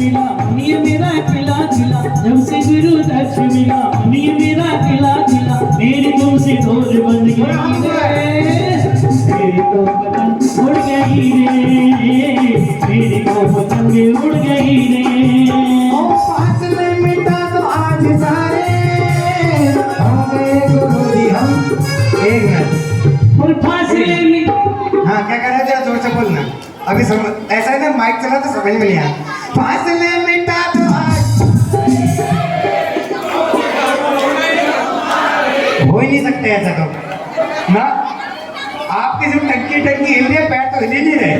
मिला ये मेरा खिला खिला, जब से गुरु दक्ष मिला ये मेरा खिला खिला, मेरी तुमसे डोर बन गई रे, मेरी तो पतंग उड़ गई रे, मेरी तो पतंग उड़ गई रे। फासले मिटा तो आज सारे हो गए गुरु जी हम। एक मिनट और फासले में हाँ क्या कह रहे थे, जोर से बोलना। अभी समझ ऐसा है ना, माइक चला तो समझ में नहीं आया। फासले मिटा तो आज हो ही नहीं सकते ऐसा तो ना। आपकी जो टंकी टंकी हिल रही है, पैर तो हिल ही नहीं रहे।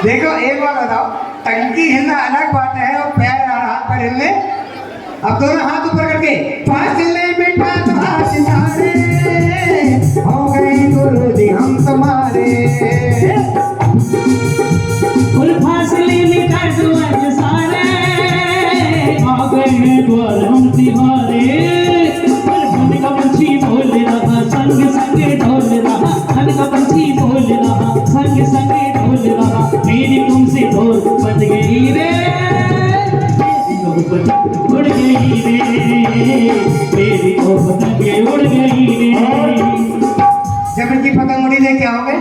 देखो एक बार बताओ, टंकी हिलना अलग बात है और पैर हाथ पर हिलने। अब दोनों हाथ ऊपर करके फासले मिटा तो आज सारे हो गए गुरु जी हम तुम्हारे। और फासले में कर दो आज सारे, आ गए हैं द्वार हम तिहारे। और मन का पंछी बोल रहा, संग संग ढोल रहा, मन का पंछी बोल रहा, संग संग ढोल रहा, मेरी तुमसे डोर बन गई रे, मेरी तो पतंग उड़ गई रे, मेरी तो पतंग उड़ गई रे। जब इनकी पतंग उड़ी लेके आओगे,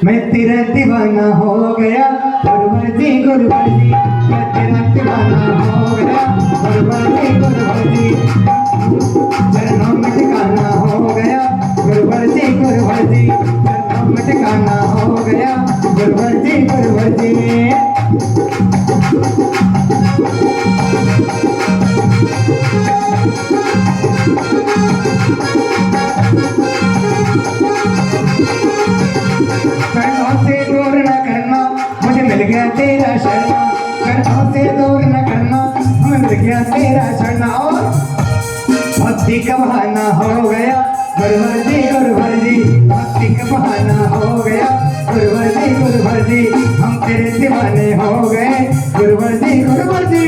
मैं तेरा दीवाना हो गया गुरुवर जी गुरुवर जी, मैं तेरा दीवाना हो गया गुरुवर जी गुरुवर जी, चरणों में ठिकाना हो गया गुरुवर जी गुरुवर जी, चरणों में ठिकाना हो गया गुरुवर जी गुरुवर जी। चरणों से दूर न करना, मुझे मिल गया तेरा शरणा, चरणों से दूर न करना, मुझे मिल गया तेरा शरणा। और भक्ति का बहाना हो गया गुरुवर जी गुरुवर जी, भक्ति का बहाना हो गया गुरुवर जी गुरुवर जी, हम तेरे दीवाने हो गए गुरुवर जी गुरुवर जी।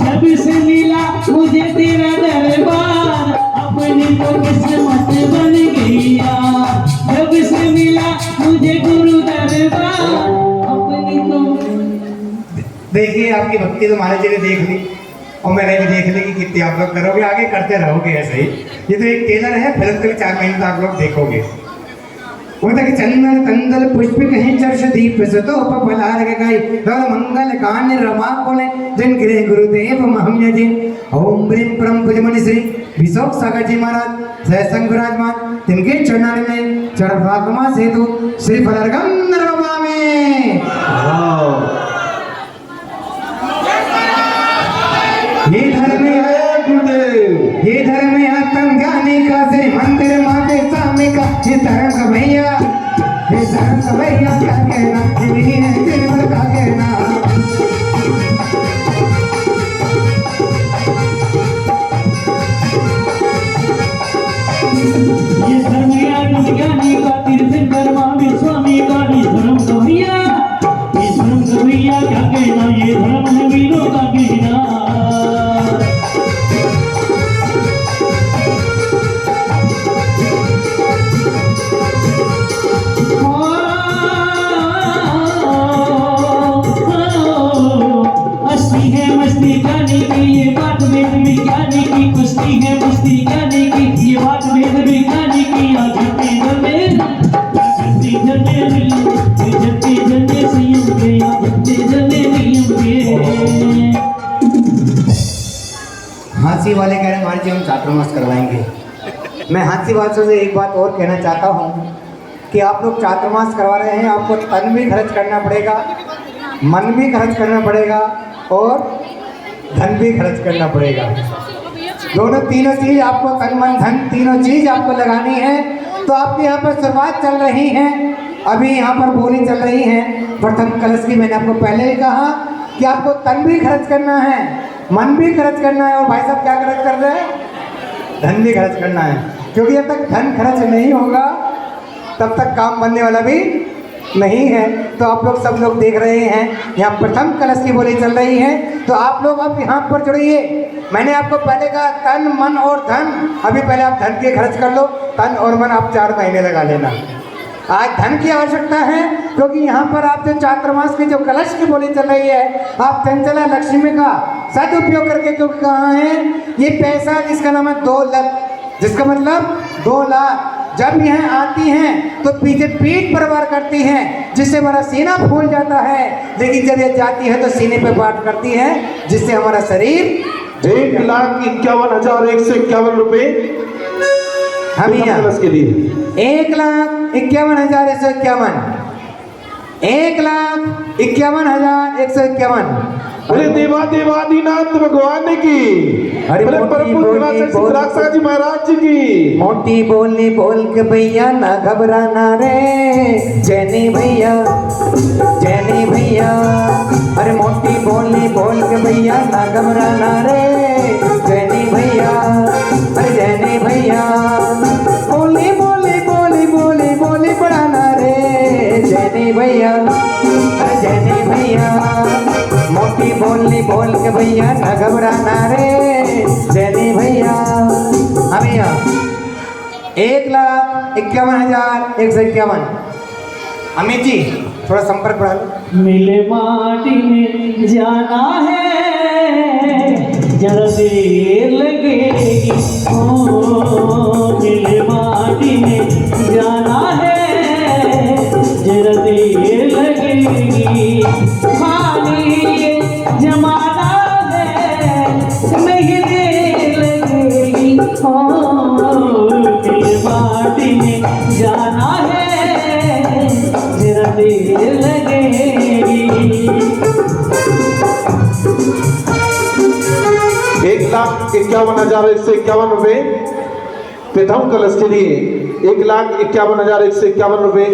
जब से मिला मुझे तेरा दरबार, अपनी तो किस्मत बन गई यार। जब से मिला मुझे गुरु दरबार, अपनी तो। देखिए आपकी भक्ति तो महाराज जी ने देख ली और मैंने भी देख ली कि कितनी आप लोग करोगे, आगे करते रहोगे ऐसे ही। ये तो एक टेलर है, फिल्म के 4 महीने तो आप लोग देखोगे। वो तक चंदन कंदल पुष्प कहीं चर्ष दीप सतो पलार गई गौर मंगल कान रमा कोले जन गिरे गुरुदेव महम्य जी। ओम ब्रीम परम पूजमणि श्री विशोक सागर जी महाराज सहसंग विराजमान, तिनके चरणों में चढ़भागमा सेतु श्री फलर्गम नरमा में। ये धर्म है गुरुदेव, ये धर्म है आत्म ज्ञानी का से मंदिर माते सामने का, ये धर्म का भैया, ये धर्म का भैया क्या कहना, ये है दिल का कहना। ये धर्म ज्ञानी का तीर्थंकर महावीर स्वामी का, ये धर्म का भैया, ये धर्म का भैया क्या कहना, ये धर्म है वीरों का कहना। मस्ती है मस्ती गाने की, ये बात वेद विज्ञानी की, मस्ती है मस्ती गाने की, ये बात वेद विज्ञानी की। जते जते जते जते संयम के, जते जते नियम के। हाथी वाले कह रहे हैं महाराज जी हम चातुर्मास करवाएंगे। मैं हाथी वालों से एक बात और कहना चाहता हूँ कि आप लोग चातुर्मास करवा रहे हैं, आपको तन भी खर्च करना पड़ेगा, मन भी खर्च करना पड़ेगा और धन भी खर्च करना पड़ेगा। दोनों तीनों चीज आपको, तन मन धन तीनों चीज आपको लगानी है तो आपके यहाँ पर शुरुआत चल रही है, अभी यहाँ पर बोली चल रही है प्रथम कलश की। मैंने आपको पहले ही कहा कि आपको तन भी खर्च करना है, मन भी खर्च करना है, और भाई साहब क्या खर्च कर रहे हैं? धन भी खर्च करना है, क्योंकि जब तक धन खर्च नहीं होगा तब तक काम बनने वाला भी नहीं है। तो आप लोग सब लोग देख रहे हैं यहाँ प्रथम कलश की बोली चल रही है, तो आप लोग अब यहाँ पर जुड़िए। मैंने आपको पहले कहा तन मन और धन, अभी पहले आप धन के खर्च कर लो, तन और मन आप 4 महीने लगा लेना। आज धन की आवश्यकता है, क्योंकि यहाँ पर आप जो चातुर्मास की जो कलश की बोली चल रही है, आप चंचला लक्ष्मी का सदुपयोग करके, क्योंकि कहाँ है ये पैसा जिसका नाम है दौलत, जिसका मतलब 2 लाख, जब यह आती हैं तो पीछे पीठ पर वार करती हैं, जिससे हमारा सीना फूल जाता है, लेकिन जब यह जाती है तो सीने पे वार करती है, जिससे हमारा शरीर 1,51,151 रुपए हम के लिए 1,51,151 1,51,151। अरे देवादिनाथ भगवान की, अरे राक्षा जी महाराज जी की। मोटी बोली बोल के भैया ना घबराना रे, जैनी भैया जैनी भैया। अरे मोटी बोली बोल के भैया ना घबराना रे, जैनी भैया अरे जैनी भैया। बोली बोली बोली बोली बोली बढ़ाना रे, जैनी भैया अरे जैनी भैया। मोटी बोली बोल के भैया न घबराना रे, जैनी भैया। भैया 1,51,151। अमित जी थोड़ा संपर्क बढ़ा लो। मिले माटी में जाना है, जरा देर लगेगी, ओ मिले माटी में जाना है, जरा देर लगेगी। खाली ये जमाना है, नहीं देर लगेगी, ओ मिले माटी में जाना है, जरा देर लगेगी। 1,51,151 रुपए प्रथम कलश के लिए, 1,51,151 रुपए।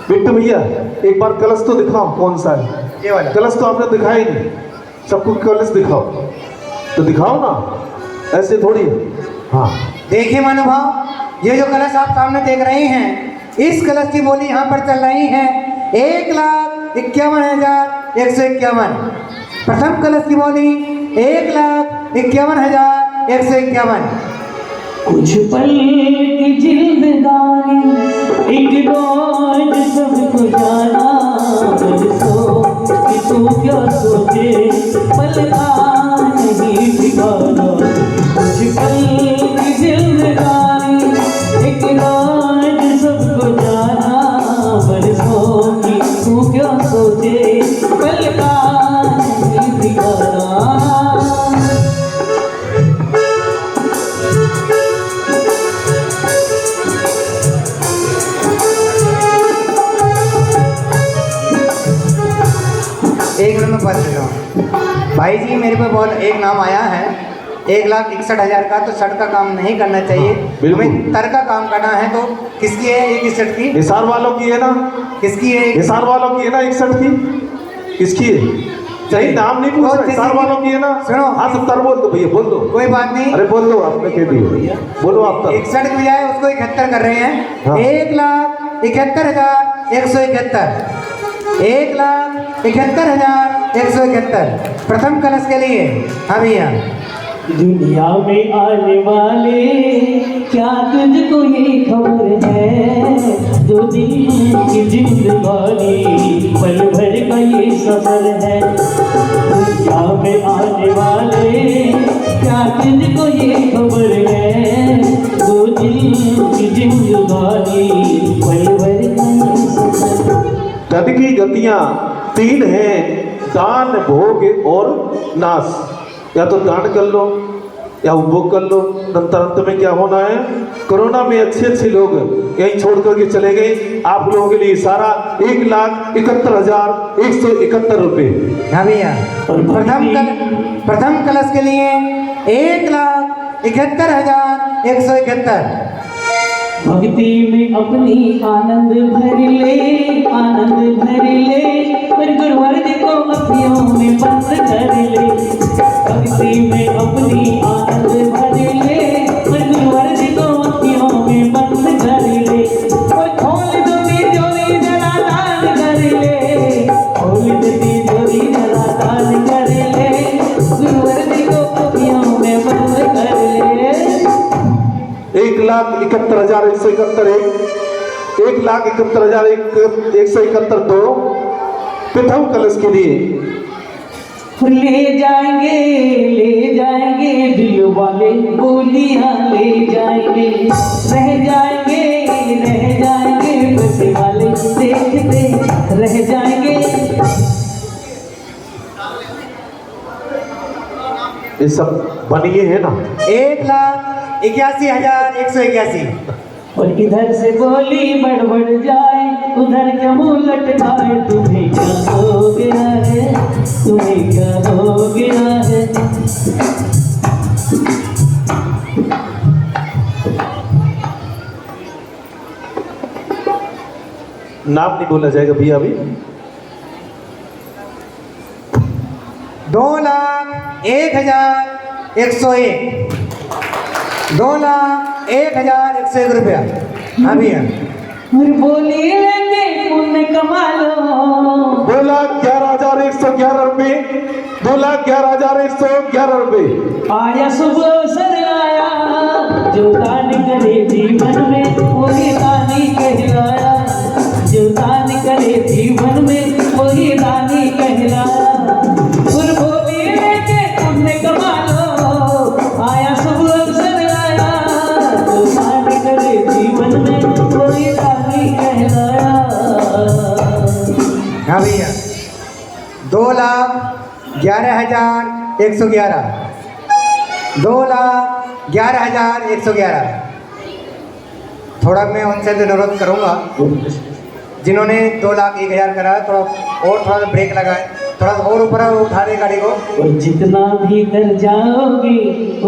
बिट्टू भैया एक बार कलश तो दिखाओ, कौन सा है ये वाला? कलश तो आपने दिखाया ही नहीं, सबको कलश दिखाओ तो दिखाओ ना, ऐसे थोड़ी। हाँ देखिए महानुभाव, ये जो कलश आप सामने देख रहे हैं, इस कलश की बोली यहाँ पर चल रही है 1,51,151। प्रथम कलश की बोली 1,51,151। कुछ पल की जिंदगानी, एक रोज सबको जाना, बरसों कि तू क्या सोचे, पल का नहीं ठिकाना। कुछ पल की जिंदगानी, एक रोज सबको जाना, बरसों कि तू क्या सोचे, पल का नहीं ठिकाना। एक मिनट में बात कर रहा हूँ भाई जी। मेरे पे बहुत एक नाम आया है 1,61,000 का, तो शर्ट का काम नहीं करना चाहिए, हमें तर का काम करना है। तो किसकी है एक शर्ट की? हिसार वालों की है ना, किसकी है? हिसार वालों की है ना 61 की, किसकी है? सही नाम नहीं पूछ रहे, हिसार वालों की है ना। सुनो, हाँ सब तर बोल दो भैया, बोल दो, कोई बात नहीं। अरे बोल दो, आपने कह दिया, बोलो आप तर। 61 की बजाय उसको 71 कर रहे हैं। हाँ। 1,71,171। 1,71,171 प्रथम कलश के लिए। हाँ भैया। दुनिया में आने वाले क्या तुझको ये खबर है, दो दिन की जिंदगानी पल भर का ये सफर है। दुनिया में आने वाले क्या तुझको ये खबर है, दो दिन की जिंदगानी पल भर का ये सफर। धन की गतियां 3 हैं, दान भोग और नाश। या तो दान कर लो, या वो कर लो। अंत में क्या होना है, कोरोना में अच्छे अच्छे लोग यहीं छोड़ करके चले गए। आप लोगों के लिए सारा 1,71,171 रुपये। हाँ भैया, प्रथम कलश के लिए 1,71,171। भक्ति में अपनी आनंद भर ले, आनंद भर ले, पर गुरुवर्ग को अखियों में बंद कर ले। भक्ति में अपनी आनंद भर ले, पर गुरुवर्ग को अखियों में बंद कर ले। और खोल दो तिजोरी जरा दान कर ले, खोल दो तिजोरी जरा दान कर ले, गुरुवर्ग को अखियों में बंद कर ले। 1,71,171 1,71,171 तो प्रथम कलश के लिए ले जाएंगे दिल वाले बोलियां ले जाएंगे, रह जाएंगे बस वाले देखते रह जाएंगे। ये सब बनिए है ना। 1,81,181। और इधर से बोली बढ़ जाए, उधर के मुंह लटकाए। तुम्हें क्या हो गया है, तुम्हें क्या हो गया है। नाम नहीं बोला जाएगा भैया अभी। 2,01,101। 2,01,101 रुपया। हाँ भैया, और बोली लेंगे पुण्य कमा लो। 2,11,111 रुपये। 2,11,111 रुपये। आया सुबह सर आया, जो दान करे जीवन में वही दानी कहलाया। जो दान करे जीवन में वही दानी कहलाया। और बोली लेके पुण्य कमा लो, आया सुबह सर आया, जो दान करे जीवन में वही दानी कहलाया। हाँ भैया, 2,11,111। 2,11,111। थोड़ा मैं उनसे अनुरोध करूँगा जिन्होंने 2,01,000 करा, थोड़ा सा ब्रेक लगाए, थोड़ा सा और ऊपर उठा दे गाड़ी को। और जितना भीतर जाओगे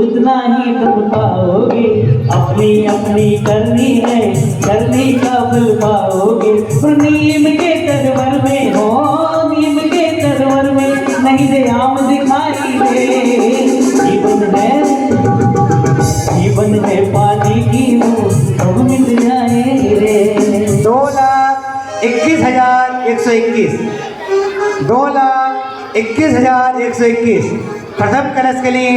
उतना ही तुम पाओगे। अपनी अपनी करनी है, करने का फल पाओगे। और नीम के तरवर में हो, नीम के तरवर में नहीं दे आम दिखाई दे। जीवन है पानी की हो, अब मिल जाए रे। 2,21,121। 2,21,121। प्रथम कलश के लिए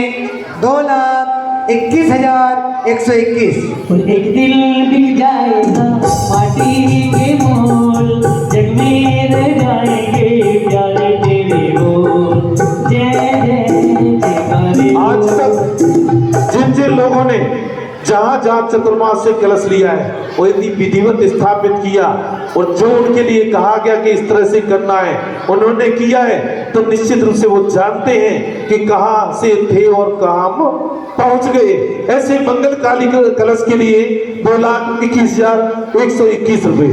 2,21,121। और एक दिल बिक जाएगा माटी के मोल, जग में रह जाएंगे प्यारे तेरे बोल। जय जय जयकारे। आज तक जिन लोगों ने जहाँ चतुर्मास से कलश लिया है वो इतनी विधिवत स्थापित किया, और जो उनके लिए कहा गया कि इस तरह से करना है उन्होंने किया है, तो निश्चित रूप से वो जानते हैं कि कहाँ से थे और कहाँ पहुंच गए। ऐसे मंगलकाली कलश के लिए 2,21,121 रुपये।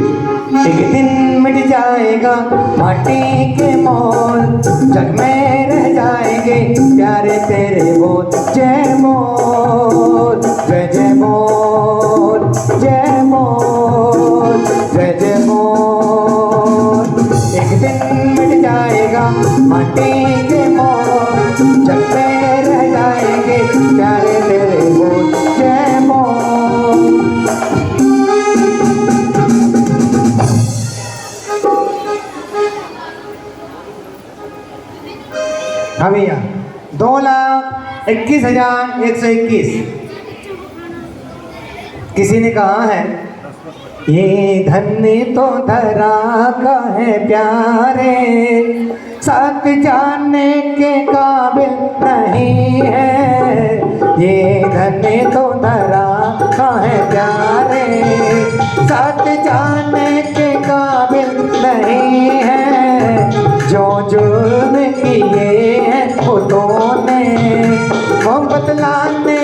एक दिन मिट जाएगा माटी के मोल, जग में रह जाएंगे प्यारे तेरे बोल। जय मोल, जय जय मोल, जय मोल, जय जय मोल। एक दिन मिट जाएगा माटी के मोल, जग में रह जाएंगे प्यारे तेरे बोल। जय मोल। हाँ भैया, 2,21,121। किसी ने कहा है ये धन्य तो धरा का है प्यारे, साथ जानने के काबिल नहीं है। ये धन्य तो धरा का है प्यारे, साथ जानने के काबिल नहीं है। जो जुर्म किए हैं खुदों ने वो बतलाने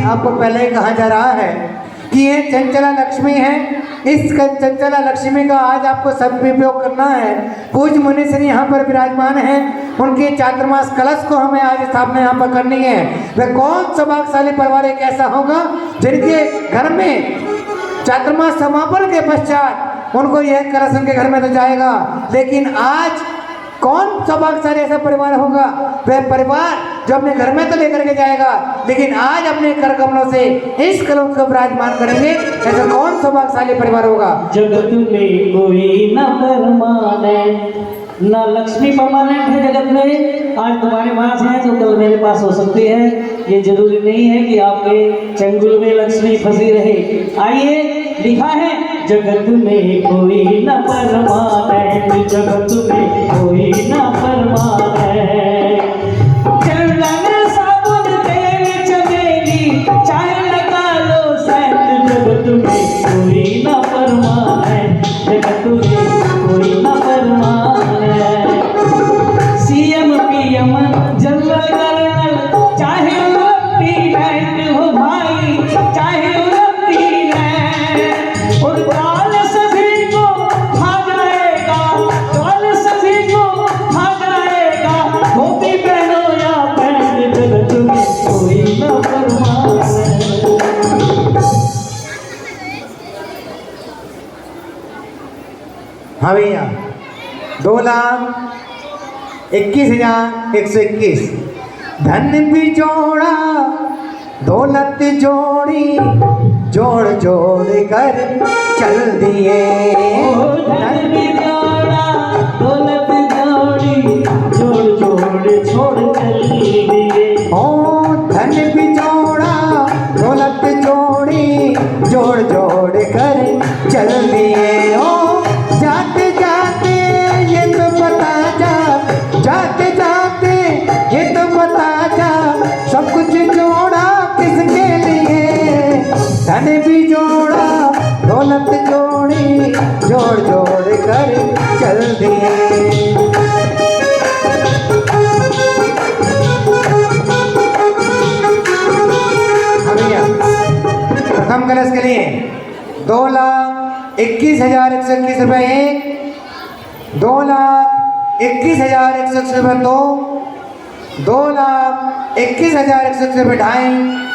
आपको पहले ही कहा जा रहा है कि ये चंचला लक्ष्मी है। इस चंचला लक्ष्मी का आज आपको सदुपयोग करना है। पूज्य मुनीश्री यहाँ पर विराजमान हैं, उनके चातुर्मास कलश को हमें आज स्थापना यहाँ पर करनी है। वह कौन सौभाग्यशाली परिवार एक ऐसा होगा जिनके घर में चातुर्मास समापन के पश्चात उनको यह कलश उनके घर में तो जाएगा, लेकिन आज कौन सौभाग्यशाली ऐसा परिवार होगा, वह परिवार जो अपने घर में तो लेकर के जाएगा, लेकिन आज अपने कर कमलों से इस कलश को विराजमान करेंगे। ऐसा कौन सौभाग्यशाली परिवार होगा? जगत में कोई न परमाने, न लक्ष्मी परमानेंट है जगत में। आज तुम्हारे पास है तो कल मेरे पास हो सकती है। ये जरूरी नहीं है कि आपके चंगुल में लक्ष्मी फंसी रहे। आइए, लिखा है जगत में कोई न परमानेंट, जगत में कोई न परमानेंट। चंदन साबुन तेल चमेली चाहे लगा लो सेंट, जगत में कोई न परमानेंट, जगत में कोई न permanent. CM PM general colonel चाहे लेफ्टिनेंट हो भाई, चाहे लेफ्टिनेंट, और काल सभी को खा जाएगा, काल सभी को खा जाएगा, धोती पहनो या पैंट, जगत में कोई न परमानेंट। हाँ भैया, 2,21,121 धन भी जोड़ा दौलत जोड़ी, जोड़ जोड़ कर चल दिए। धन भी जोड़ा दौलत जोड़ी, जोड़ जोड़ छोड़ चल दिए। ओ धन भी जोड़ा दौलत जोड़ी, जोड़ जोड़ कर चल दिए। ओ जाते जाते ये तो बता जा, जाते जाते ये तो बता जा, सब कुछ जोड़ा किसके लिए? धन भी जोड़ा दौलत जोड़ी, जोड़ जोड़ कर चल दिए। प्रथम कलश के लिए 2,21,121 रुपये एक, 2,21,121 रुपये दो, 2,21,121 रुपये ढाई।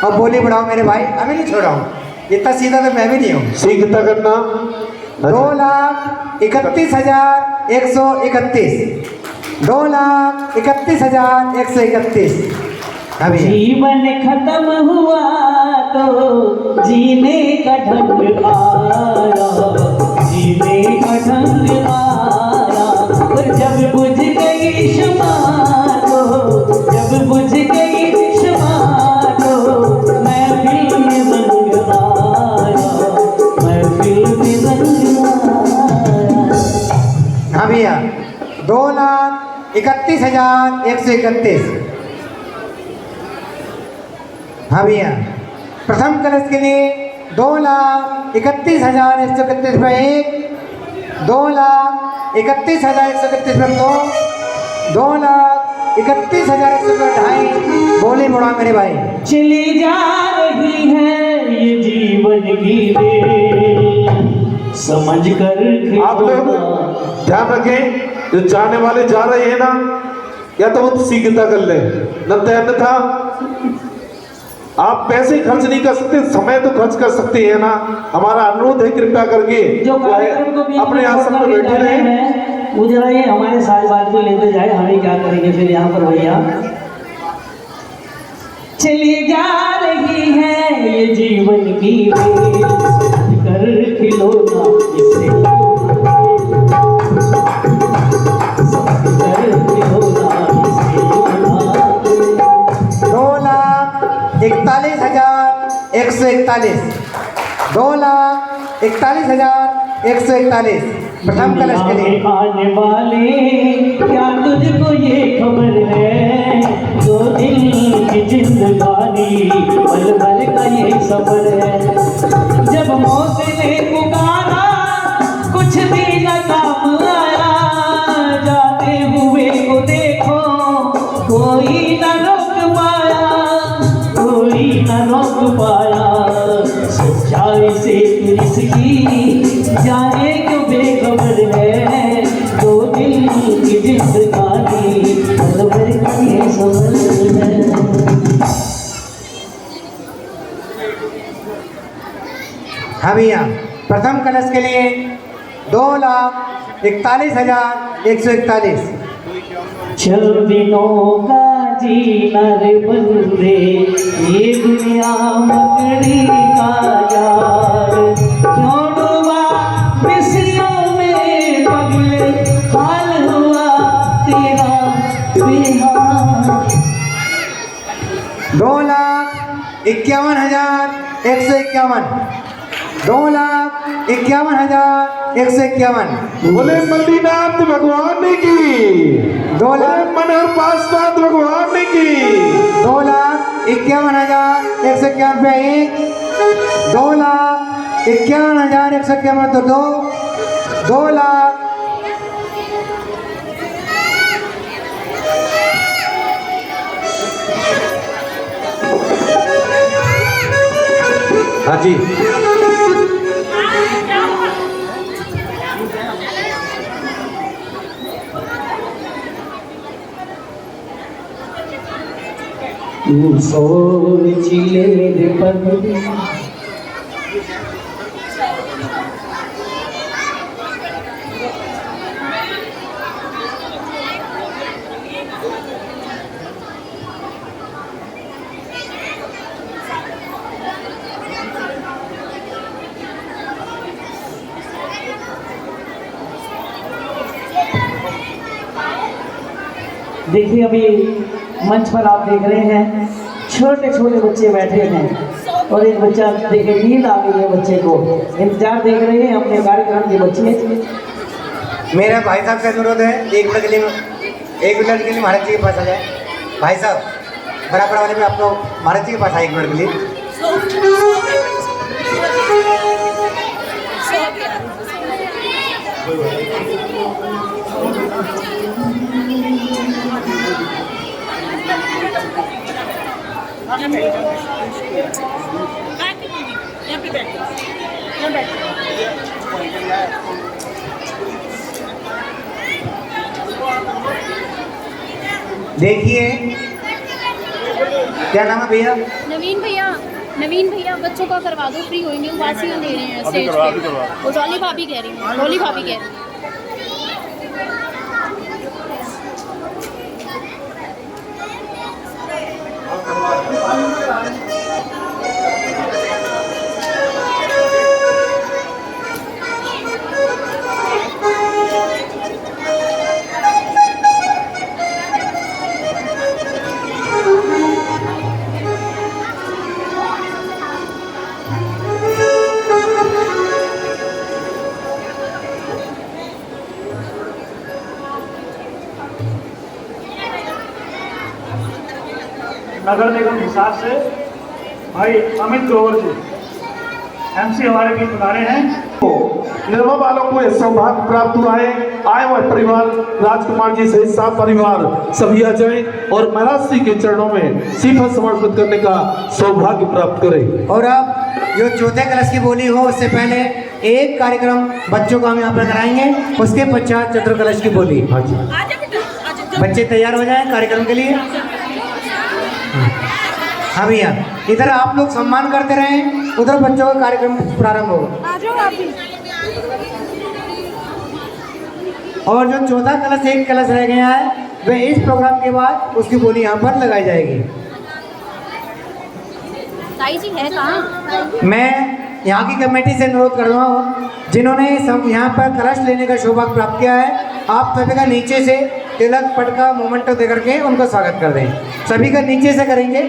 और बोली बढ़ाओ मेरे भाई, अभी नहीं छोड़ा हूँ, इतना सीधा तो मैं भी नहीं हूँ। सीखता करना 2,31,131, 2,31,131। अभी जीवन खत्म हुआ तो जीने का ढंग आया, जीने का ढंग आया, और जब बुझ गई शुमा तो, जब बुझ गई शुमा तो महफिल में रंग आया, महफिल में रंग आया। हाँ भैया, 2,31,131। हाँ भैया, प्रथम कलश के लिए 2,31,131 रुपये एक, 2,31,131 रुपये दो, 2,31,131 ढाई। बोली मुड़ा मेरे भाई। चली जा रही है ये जीवन की रेल, समझ कर आप लोग ध्यान रखें, जो जाने वाले जा रहे हैं ना, या तो वो सीखता कर ले, न था आप पैसे खर्च नहीं कर सकते, समय तो खर्च कर सकते हैं ना। हमारा अनुरोध है कृपया करके जो कार्यक्रम को भी अपने आसन पर बैठे रहे। मुझे ये हमारे साथ बात को लेते जाए, हमें क्या करेंगे फिर यहाँ पर भैया। चली जा रही है ये जीवन की रेल, कर खिलौना इससे, कर खिलौना इससे। 2,41,141, 2,41,141। प्रथम कलश के लिए आने वाले क्या तुझको ये खबर है, दो दिन की जिंदगानी पल भर का ये सफर है। जब मौत ने पुकारा कुछ भी न काम आया, जाते हुए को देखो कोई न रोक पाया, कोई न रोक पाया। संभल है। हाँ भैया, प्रथम कलश के लिए 2,41,141। चल दिनों का जीना रे बंदे, ये दुनिया मकड़ी का यार, क्यों डूबा मिसरियों में पगले, हाल हुआ तेरा बेहाल। 2,51,151। 2,51,151। बोले मल्लीनाथ भगवान की, 2 लाख मनोहर पासवान भगवान की। 2,51,151 पे 1, 2,51,151 तो 2 लाख। हाँ जी, तू सोच ले रे बंदे, देखिए अभी मंच पर आप देख रहे हैं छोटे छोटे बच्चे बैठे हैं और एक बच्चा देखिए नींद आ गई है बच्चे को, इंतजार देख रहे हैं अपने कार्यक्रम के बच्चे। मेरा भाई साहब का अनुरोध है, एक मिनट के लिए महाराज जी के पास आ जाए। भाई साहब बराबर वाले में आप लोग महाराज जी के पास आए 1 मिनट के लिए। देखिए क्या नाम है भैया? नवीन भैया, नवीन भैया बच्चों का करवा दो, फ्री होंगे, वो वासियाँ दे रहे हैं स्टेज पे। वो डॉली भाभी कह रही हैं, डॉली भाभी कह रही हैं। नगर निगम हिसार से भाई अमित ग्रोवर जी एमसी हमारे बीच बना रहे हैं। निर्मा वालों को यह सौभाग्य प्राप्त हुआ है, आए हुए परिवार राजकुमार जी सहित 7 परिवार सभी आ जाए और महाराज जी के चरणों में श्रीफल समर्पित करने का सौभाग्य प्राप्त करें। और अब जो चौथे कलश की बोली हो उससे पहले एक कार्यक्रम बच्चों को हम यहाँ पर कराएंगे, उसके पश्चात चतुर कलश की बोली। हाँ जी, बच्चे तैयार हो जाएं कार्यक्रम के लिए। हाँ भैया, इधर आप लोग सम्मान करते रहें, उधर बच्चों का कार्यक्रम प्रारंभ होगा। और जो चौथा कलश एक कलश रह गया है वह इस प्रोग्राम के बाद उसकी बोली यहाँ पर लगाई जाएगी। ताई जी है कहाँ? मैं यहाँ की कमेटी से अनुरोध कर रहा हूँ, जिन्होंने यहाँ पर कलश लेने का सौभाग्य प्राप्त किया है, आप सभी का नीचे से तिलक पटका मोमेंटो दे करके उनका स्वागत कर दें। सभी का नीचे से करेंगे।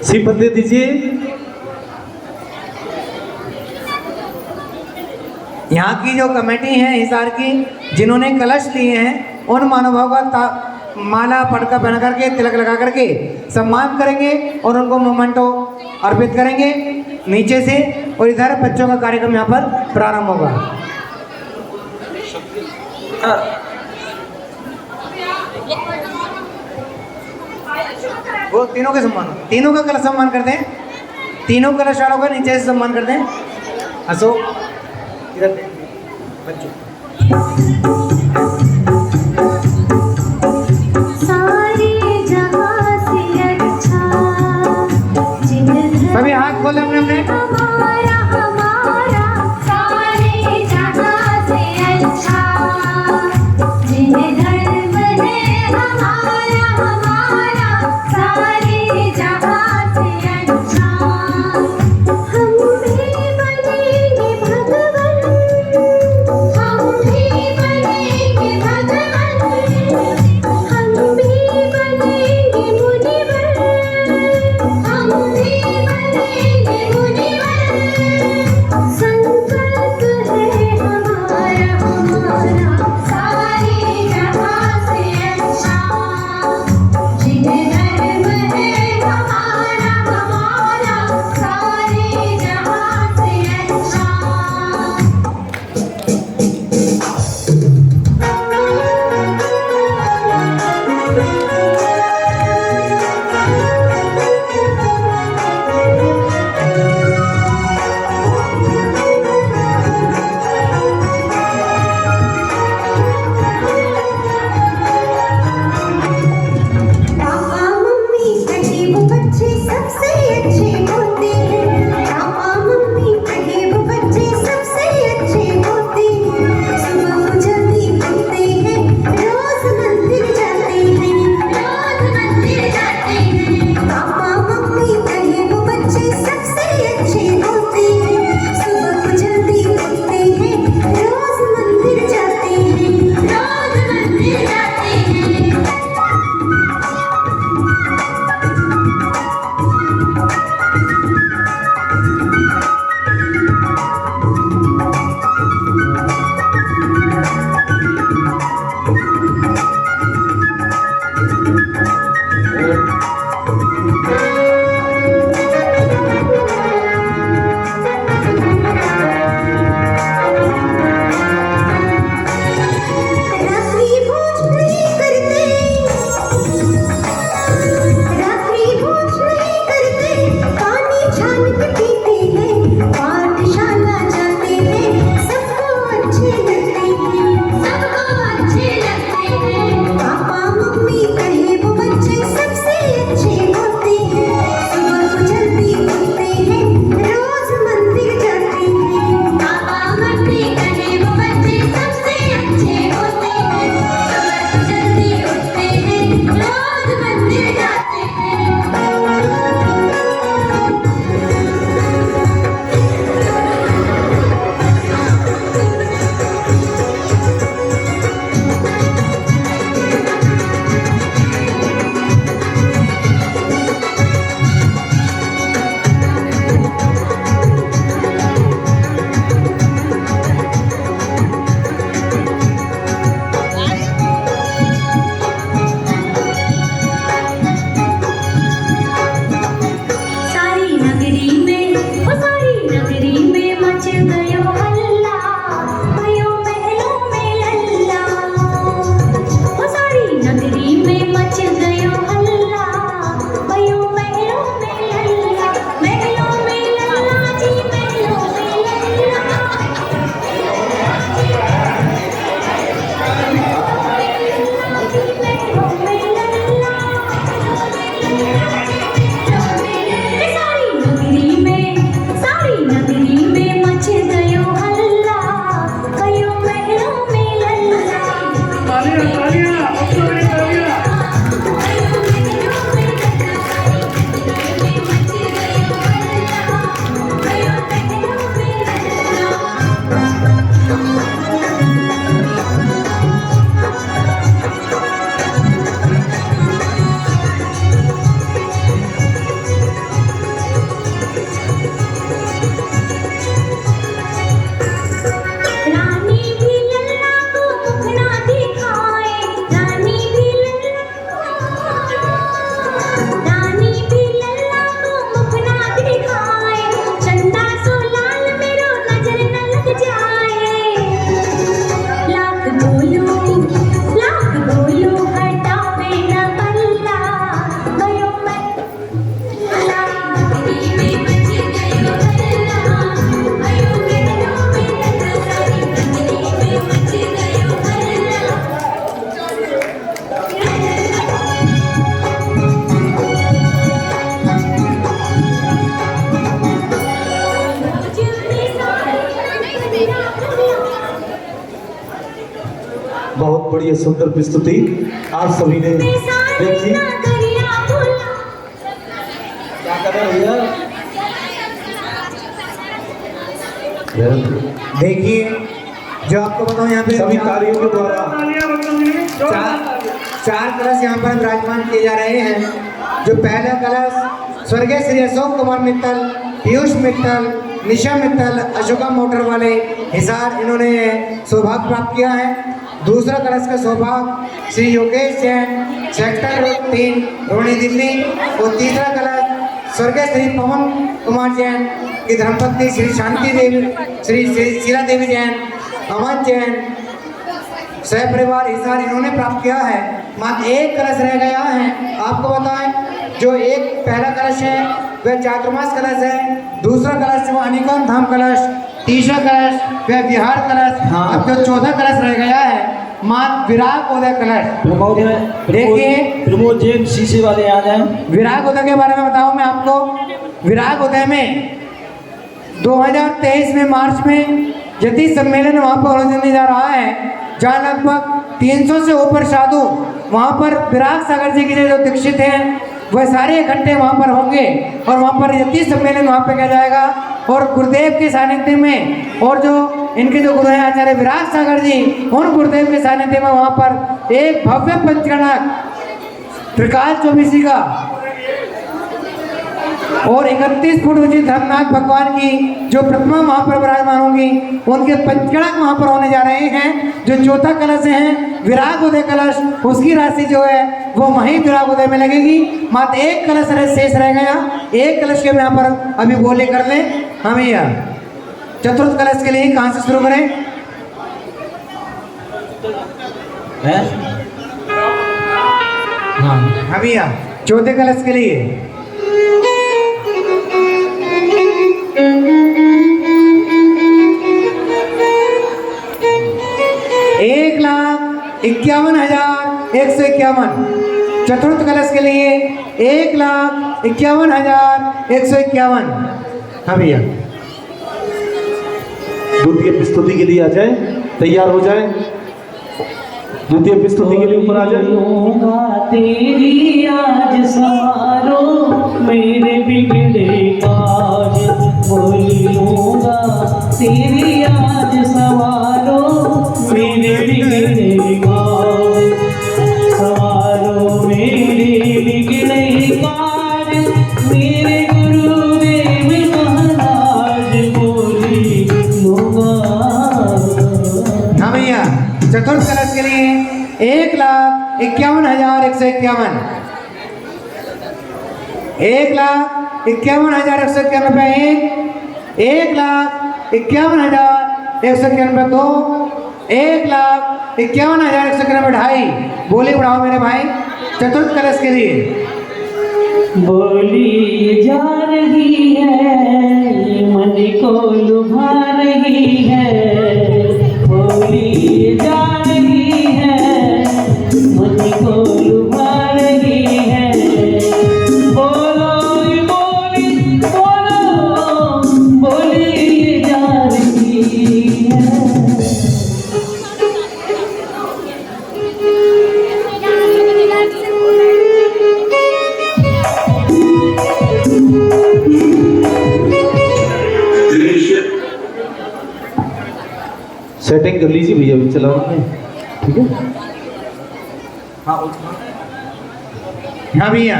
श्रीफल दे दीजिए। यहाँ की जो कमेटी है हिसार की, जिन्होंने कलश लिए हैं, उन महानुभावों का माला पटका पहना करके तिलक लगा करके सम्मान करेंगे और उनको मोमेंटो अर्पित करेंगे नीचे से। और इधर बच्चों का कार्यक्रम यहाँ पर प्रारंभ होगा। वो तीनों के सम्मान, तीनों का कलश सम्मान कर दें, तीनों कलश वालों का नीचे से सम्मान कर दें। अशोक इधर बच्चों बहुत बढ़िया सुंदर प्रस्तुति आप सभी ने देखी। क्या कर रहे हैं भैया? देखिए जो आपको बताऊं यहाँ पे सभी तालियों के द्वारा चार कलश यहाँ पर विराजमान किए जा रहे हैं। जो पहला कलश स्वर्गीय श्री अशोक कुमार मित्तल, पीयूष मित्तल, निशा मित्तल, अशोका मोटर वाले हिसार, इन्होंने सौभाग्य प्राप्त किया है। दूसरा कलश का सौभाग्य श्री योगेश जैन, सेक्टर 3, रोहिणी दिल्ली। और तीसरा कलश स्वर्गीय श्री पवन कुमार जैन की धर्मपत्नी श्री शांति देवी, श्री शीला देवी जैन, अमन जैन, सह परिवार हिसार, इन्होंने प्राप्त किया है। मात्र एक कलश रह गया है। आपको बताएं जो एक पहला कलश है वह चातुर्मास कलश है, दूसरा कलश वो अनिकम धाम कलश, तीसरा कलश वह विहार कलश। अब जो चौथा कलश रह गया है मात्र विराग उदय कलश। देखिए प्रमोद जैन शीशे वाले आ जाए। विराग उदय के बारे में बताऊं मैं आपको। विराग उदय में 2023 में मार्च में यति सम्मेलन वहाँ पर होने जा रहा है, जहाँ लगभग 300 से ऊपर साधु वहाँ पर विराग सागर जी के लिए जो दीक्षित हैं वह सारे इकट्ठे वहाँ पर होंगे और वहाँ पर यति सम्मेलन वहाँ पे किया जाएगा। और गुरुदेव के सानिध्य में और जो इनके जो गुरु हैं आचार्य विराग सागर जी, उन गुरुदेव के सानिध्य में वहाँ पर एक भव्य पंचगणक त्रिकाल चौबीसी का और 31 फुट ऊंची धर्मनाथ भगवान की जो प्रतिमा वहाँ पर विराजमान होंगी, उनके पंचगणक वहाँ पर होने जा रहे हैं। जो चौथा कलश है विराग उदय कलश, उसकी राशि जो है वो वहीं विराग उदय में लगेगी। मात्र एक कलश शेष रह गया। एक कलश के यहाँ पर अभी बोले कर लें हम भैया। चतुर्थ कलश के लिए कहाँ से शुरू करें? हाँ भैया चौथे कलश के लिए 1,51,151। चतुर्थ कलश के लिए 1,51,151। हाँ भैया द्वितीय प्रस्तुति के लिए आ जाए, तैयार हो जाए। द्वितीय प्रस्तुति के लिए ऊपर आ जाए। तेरी आज सवारो मेरे बिगड़े काज, बोलूंगा तेरी आज सवारो मेरे बिगड़े काज, सवारो मेरे बिगड़े काज, मेरे गुरुदेव महाराज बोलूंगा। हाँ भैया चतुर्थ कलश के लिए 1,51,151। 1,51,151 पे 1,51,191 2, 1,51,191 ढाई। बोली बढ़ाओ मेरे भाई। चतुर्थ कलश के लिए बोली जा रही है मन को लुभा रही है, बोली जा रही है मन को लुभा रही है, बोलो बोली बोलो बोली जा रही है। सेटिंग कर लीजिए भैया, अभी चला ठीक है। हाँ भैया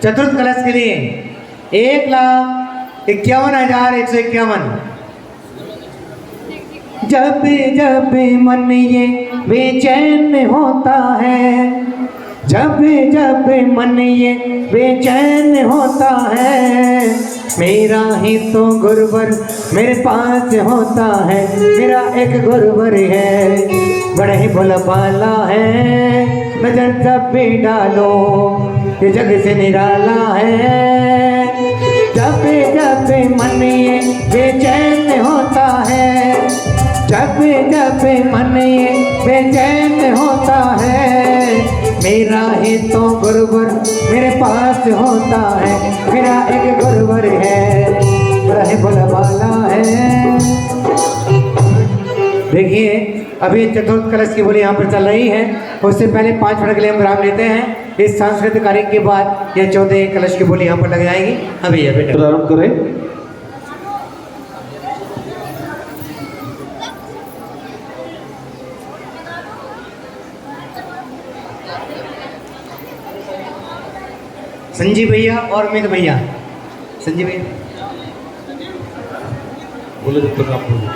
चतुर्थ कलश के लिए 1,51,151। जब जब मन ये बेचैन होता है, जब जब मन ये बेचैन होता है, मेरा ही तो गुरुवर मेरे पास होता है। मेरा एक गुरुवर है बड़े ही भोला है, नजर जब भी डालो ये जग से निराला है। जब जब मन ये बेचैन होता है, जब जब मन ये बेचैन होता है, मेरा ही तो गुरुवर मेरे पास होता है। मेरा एक गुरुवर है बड़ा ही भोला है। देखिए अभी चतुर्थ कलश की बोली यहाँ पर चल रही है। उससे पहले 5 मिनट के लिए हम विराम लेते हैं। इस सांस्कृतिक कार्यक्रम के बाद यह 14 कलश की बोली यहाँ पर लग जाएगी। अभी यह बेटा प्रारंभ करें। संजीव भैया और अमित भैया। संजीव भैया बोले जब तक आप बोलो।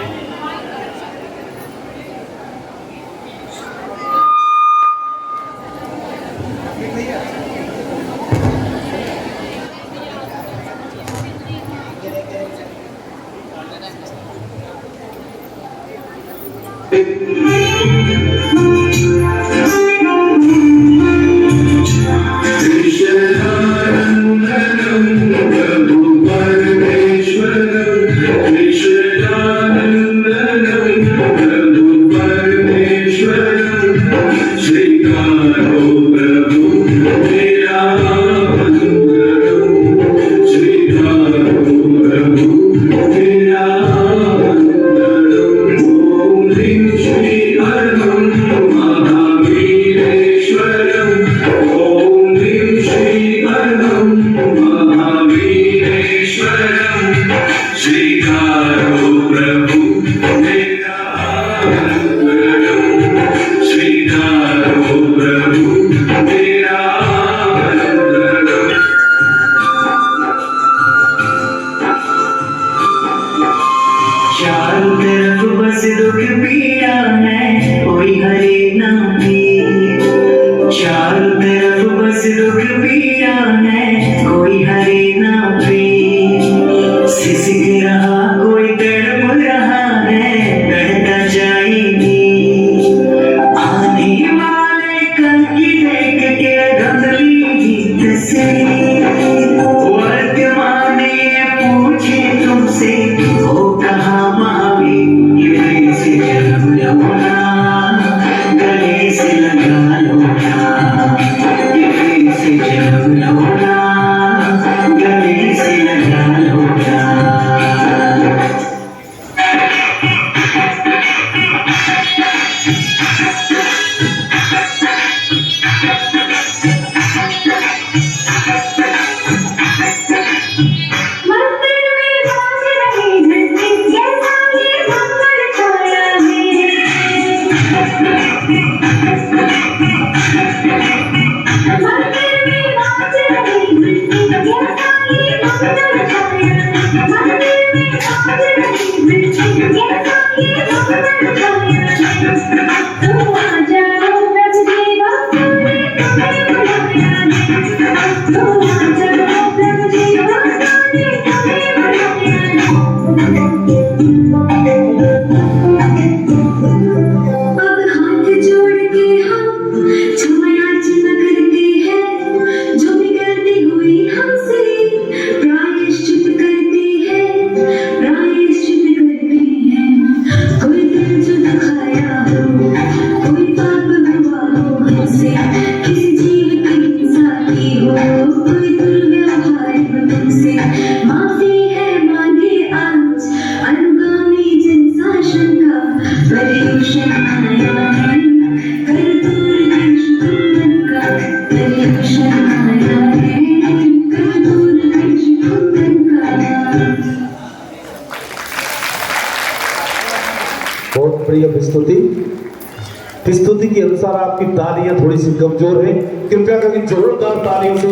स्तुति के अनुसार आपकी तालियां थोड़ी सी कमजोर है, कृपया करके जोरदार तालियों से।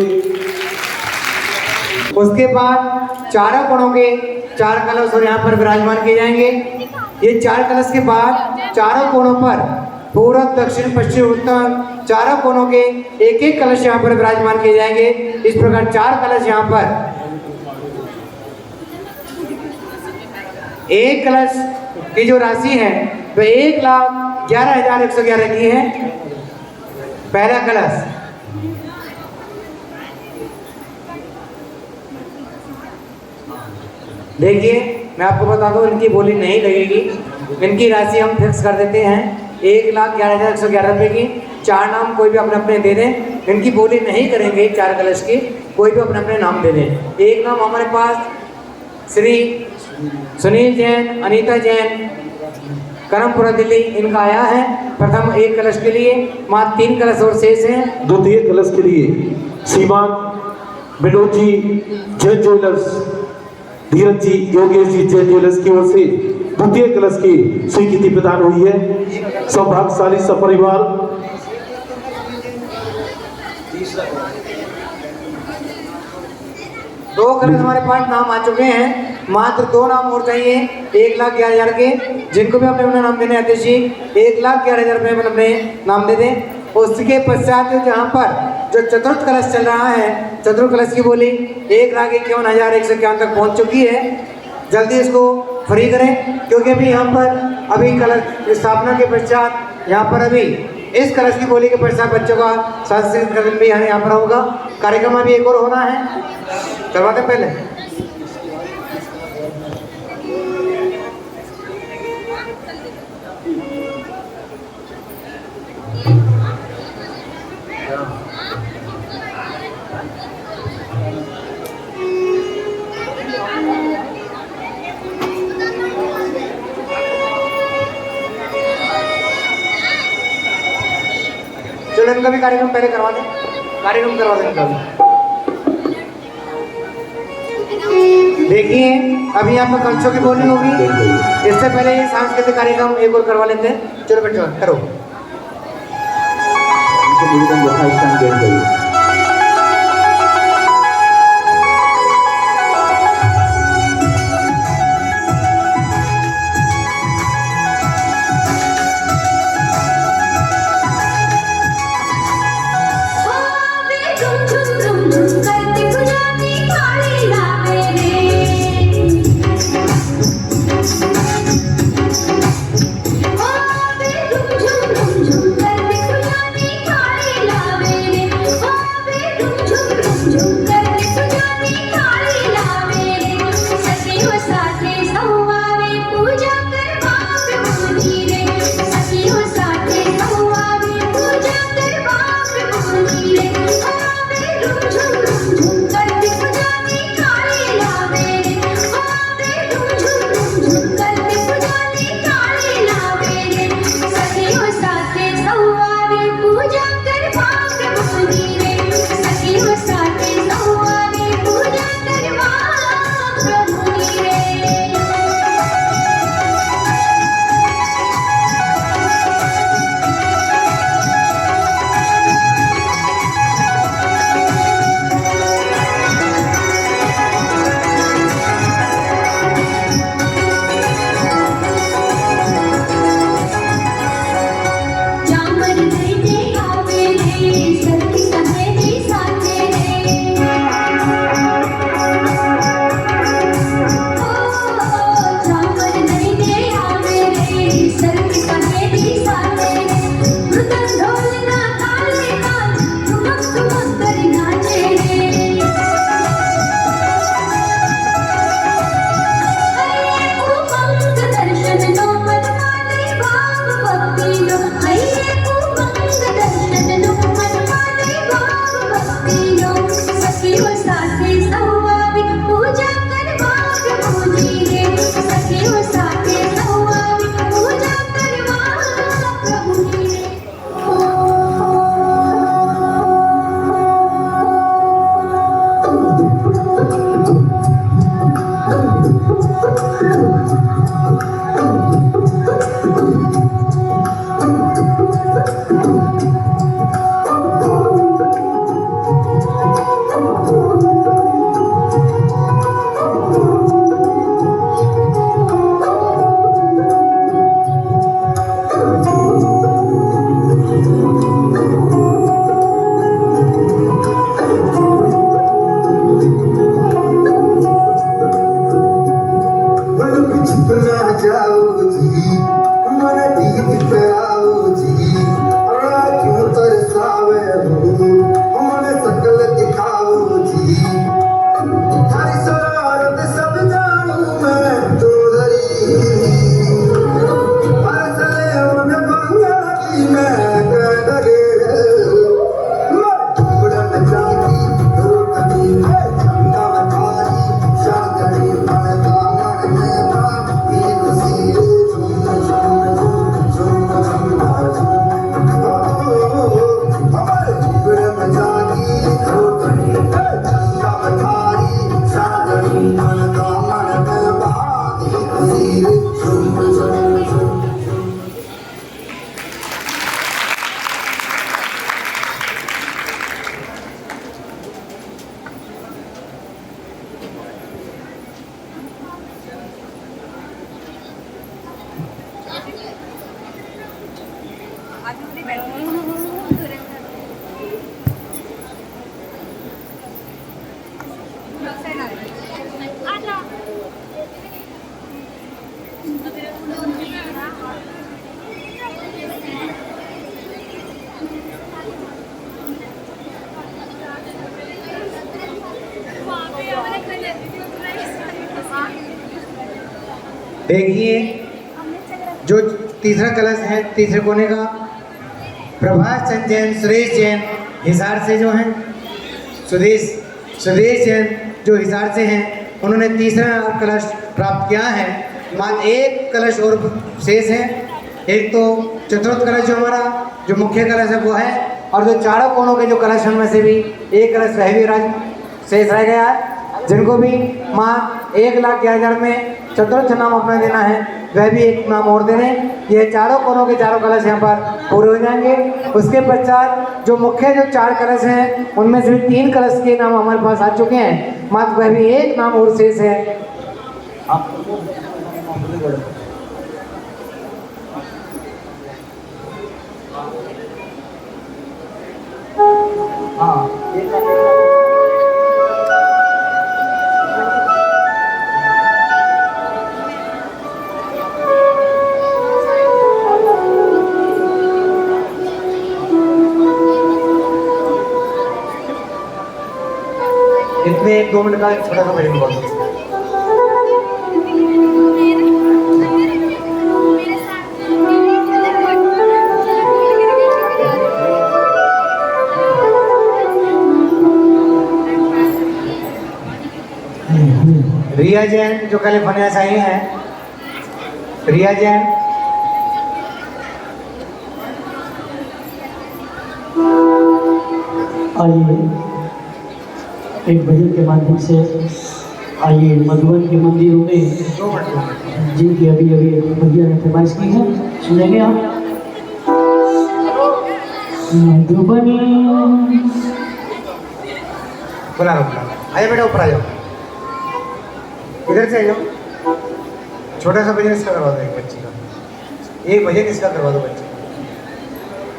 उसके बाद चारों कोणों के 4 कलश और यहाँ पर विराजमान किए जाएंगे। ये 4 कलश के बाद चारों कोणों पर पूर्व दक्षिण पश्चिम उत्तर चारों कोणों के एक एक कलश यहाँ पर विराजमान किए जाएंगे। इस प्रकार 4 कलश यहाँ पर, एक कलश की जो राशि है तो 1,11,111 की है पहला कलश। देखिए मैं आपको बता दूं, इनकी बोली नहीं लगेगी, इनकी राशि हम फिक्स कर देते हैं 1,11,111 रुपये की। 4 नाम कोई भी अपने अपने दे दें, इनकी बोली नहीं करेंगे 4 कलश की, कोई भी अपने अपने नाम दे दें। एक नाम हमारे पास श्री सुनील जैन, अनीता जैन, करमपुरा दिल्ली इनका आया है प्रथम 1 कलश के लिए, मात्र 3 कलश और शेष हैं। द्वितीय कलश के लिए श्रीमान विनोद जी जैन ज्वेलर्स, धीरज जी, योगेश जी जैन ज्वेलर्स की ओर से द्वितीय कलश की स्वीकृति प्रदान हुई है। सौभाग्यशाली सपरिवार। दो कलश हमारे पास नाम आ चुके हैं, मात्र 2 नाम और चाहिए 1,11,000 के, जिनको भी अपने अपना नाम देने आते जी 1,11,000 रुपये में अपने नाम दे दें। उसके पश्चात जहाँ पर जो चतुर्थ कलश चल रहा है, चतुर्थ कलश की बोली 1,51,151 तक पहुँच चुकी है। जल्दी इसको फ्री करें, क्योंकि अभी यहाँ पर अभी कलश स्थापना के पश्चात यहाँ पर अभी इस कलश की बोली के पश्चात बच्चों का सांस्कृतिक कार्यक्रम भी यहाँ पर होगा। कार्यक्रम अभी एक और होना है, करवाते हैं पहले। चलो इनका भी कार्यक्रम पहले करवा दें, कार्यक्रम करवा दें इनका भी। देखिए अभी यहाँ पर कलशों की बोली होगी, इससे पहले ये सांस्कृतिक कार्यक्रम एक और करवा लेते हैं। चलो बेटो करो। देखिए जो तीसरा कलश है तीसरे कोने का, प्रभास चंद जैन, सुरेश जैन हिसार से जो हैं, सुदेश जैन जो हिसार से हैं, उन्होंने तीसरा कलश प्राप्त किया है। मात्र एक कलश और शेष है। एक तो चतुर्थ कलश जो हमारा जो मुख्य कलश है वो है, और जो चारों कोनों के जो कलश उनमें से भी एक कलश वह भी राज शेष रह गया है, जिनको भी माँ 1,11,000 में चतुर्थ नाम अपना देना है, वह भी एक नाम और दे दें। ये चारों कोनों के चारों कलश यहाँ पर पूरे हो जाएंगे। उसके पश्चात जो मुख्य जो 4 कलश हैं उनमें से भी 3 कलश के नाम हमारे पास आ चुके हैं, मात्र वह भी एक नाम और शेष है। हाँ इतने 1-2 मिनट का छोटा सा भजन बोल दो। रिया जैन जो कैलिफोर्निया से आई हैं, रिया जैन आइए एक भजन के माध्यम से आइए मधुबन के मंदिरों में जिनकी अभी अभी भैया ने फरमाइश की है, सुनेंगे आप। मधुबनी बुला लो आइए बेटा, ऊपर आ जाओ, इधर से आ जाओ। छोटा सा भजन इसका करवा दो, एक बच्ची का एक भजन इसका करवा दो बच्ची का।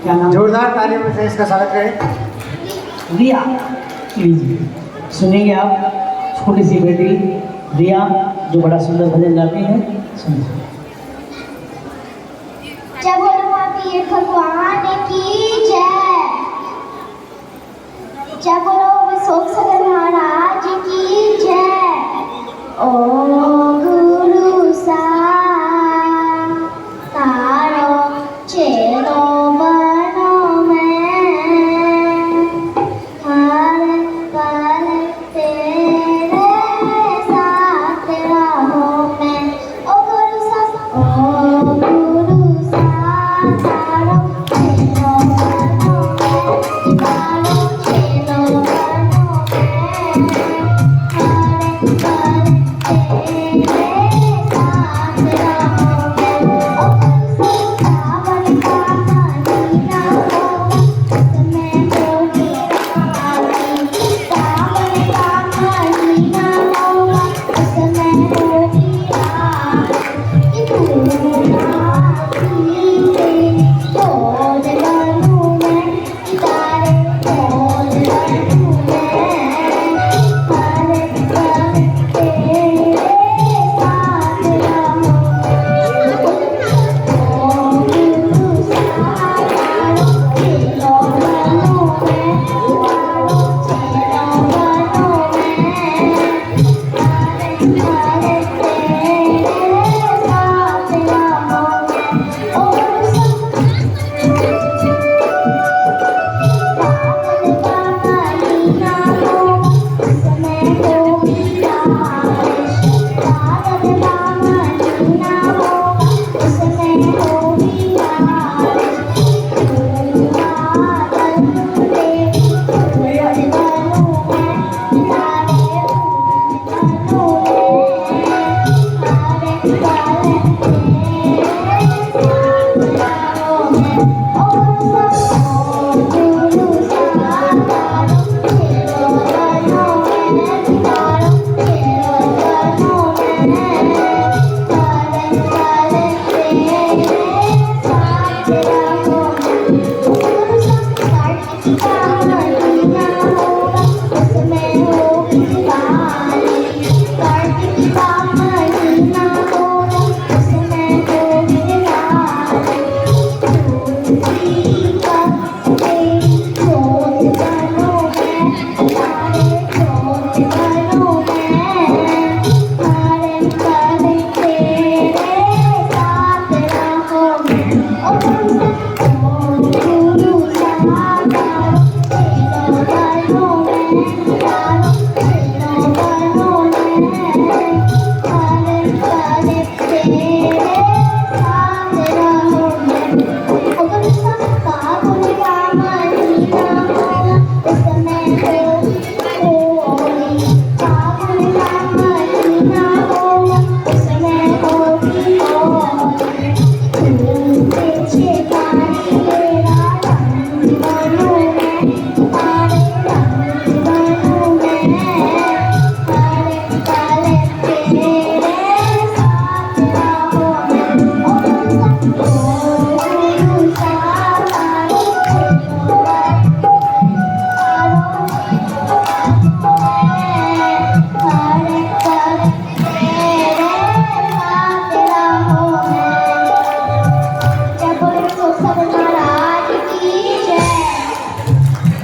क्या नाम? जोरदार तालियों से इसका स्वागत करें। रिया, लीजिए सुनेंगे आप। छोटी सी बेटी रिया जो बड़ा सुंदर भजन गाती है, सुनिए। जय बोलो माती भगवान की जय, जय बोलो विश्वक सगर महाराज की जय। ओ गुरु सा तारो चेलो बनो में, हर पल तेरे साथ रहो मैं। ओ गुरु सा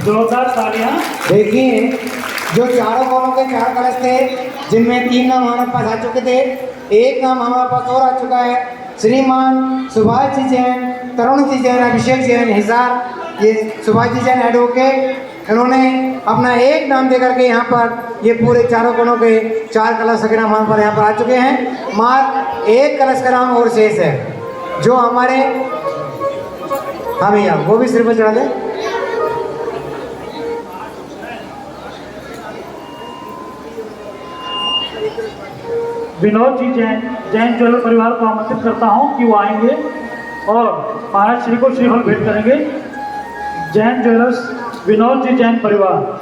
जोरदार तालियां। देखिए जो चारों कोनों के 4 कलश थे, जिनमें 3 नाम हमारे पास आ चुके थे, एक नाम हमारे पास और आ चुका है, श्रीमान सुभाष जी जैन, तरुण जी जैन, अभिषेक जैन हिसार। ये सुभाष जी जैन एडवोकेट, इन्होंने अपना एक नाम दे करके यहाँ पर ये पूरे चारों कोनों के 4 कलश के नाम हमारे पर यहाँ पर आ चुके हैं। मात्र एक कलश का नाम और शेष है, जो हमारे, हाँ भैया वो भी सिर पर चढ़ा दे। विनोद जी जैन, जैन ज्वेलर परिवार को आमंत्रित करता हूं कि वो आएंगे और महाराज श्री को श्रीफल भेंट करेंगे। जैन ज्वेलर्स विनोद जी जैन परिवार,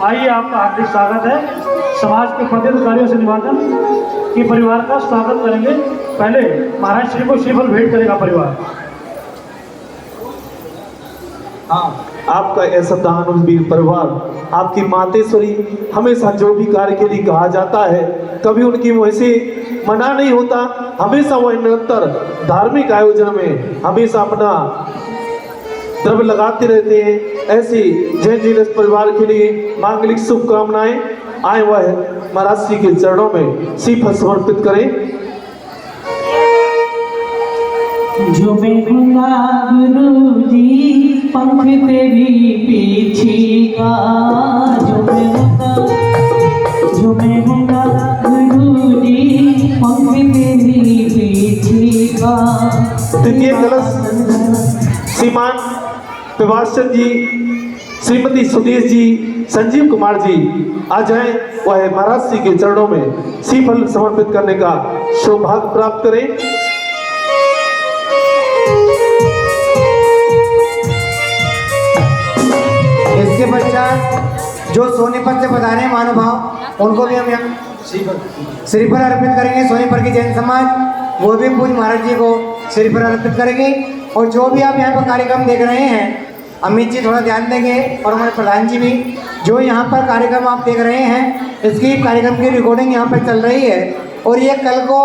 आइए आपका हार्दिक स्वागत है। समाज के पदाधिकारियों से निवेदन कि परिवार का स्वागत करेंगे। पहले महाराज श्री को श्रीफल भेंट करेगा परिवार। आपका ऐसा दानवीर परिवार, आपकी मातेश्वरी, हमेशा जो भी कार्य के लिए कहा जाता है कभी उनकी मुँह से मना नहीं होता। हमेशा वह निरंतर धार्मिक आयोजन में हमेशा अपना द्रव्य लगाते रहते हैं। ऐसे जैन ज्वेलर्स परिवार के लिए मांगलिक शुभकामनाएं। आए वह महाराज श्री के चरणों में श्रीफल समर्पित करें। जो मैं हूँगा गुरु जी पंख तेरी पीछे का, जो मैं हूँगा गुरु जी पंख तेरी पीछे का। तृतीय कलश श्रीमान प्रभाषचंद जी, श्रीमती सुदेश जी, संजीव कुमार जी आ जाएं, वह महाराज श्री के चरणों में श्रीफल समर्पित करने का सौभाग्य प्राप्त करें। इसके पश्चात जो सोनीपत से बता रहे हैं महानुभाव, उनको भी हम यहाँ श्रीफल अर्पित करेंगे। सोनीपत की जैन समाज वो भी पूज्य महाराज जी को श्रीफल अर्पित करेंगे। और जो भी आप यहाँ पर कार्यक्रम देख रहे हैं, अमित जी थोड़ा ध्यान देंगे और हमारे प्रधान जी भी, जो यहाँ पर कार्यक्रम आप देख रहे हैं, इसकी कार्यक्रम की रिकॉर्डिंग यहाँ पर चल रही है। और ये कल को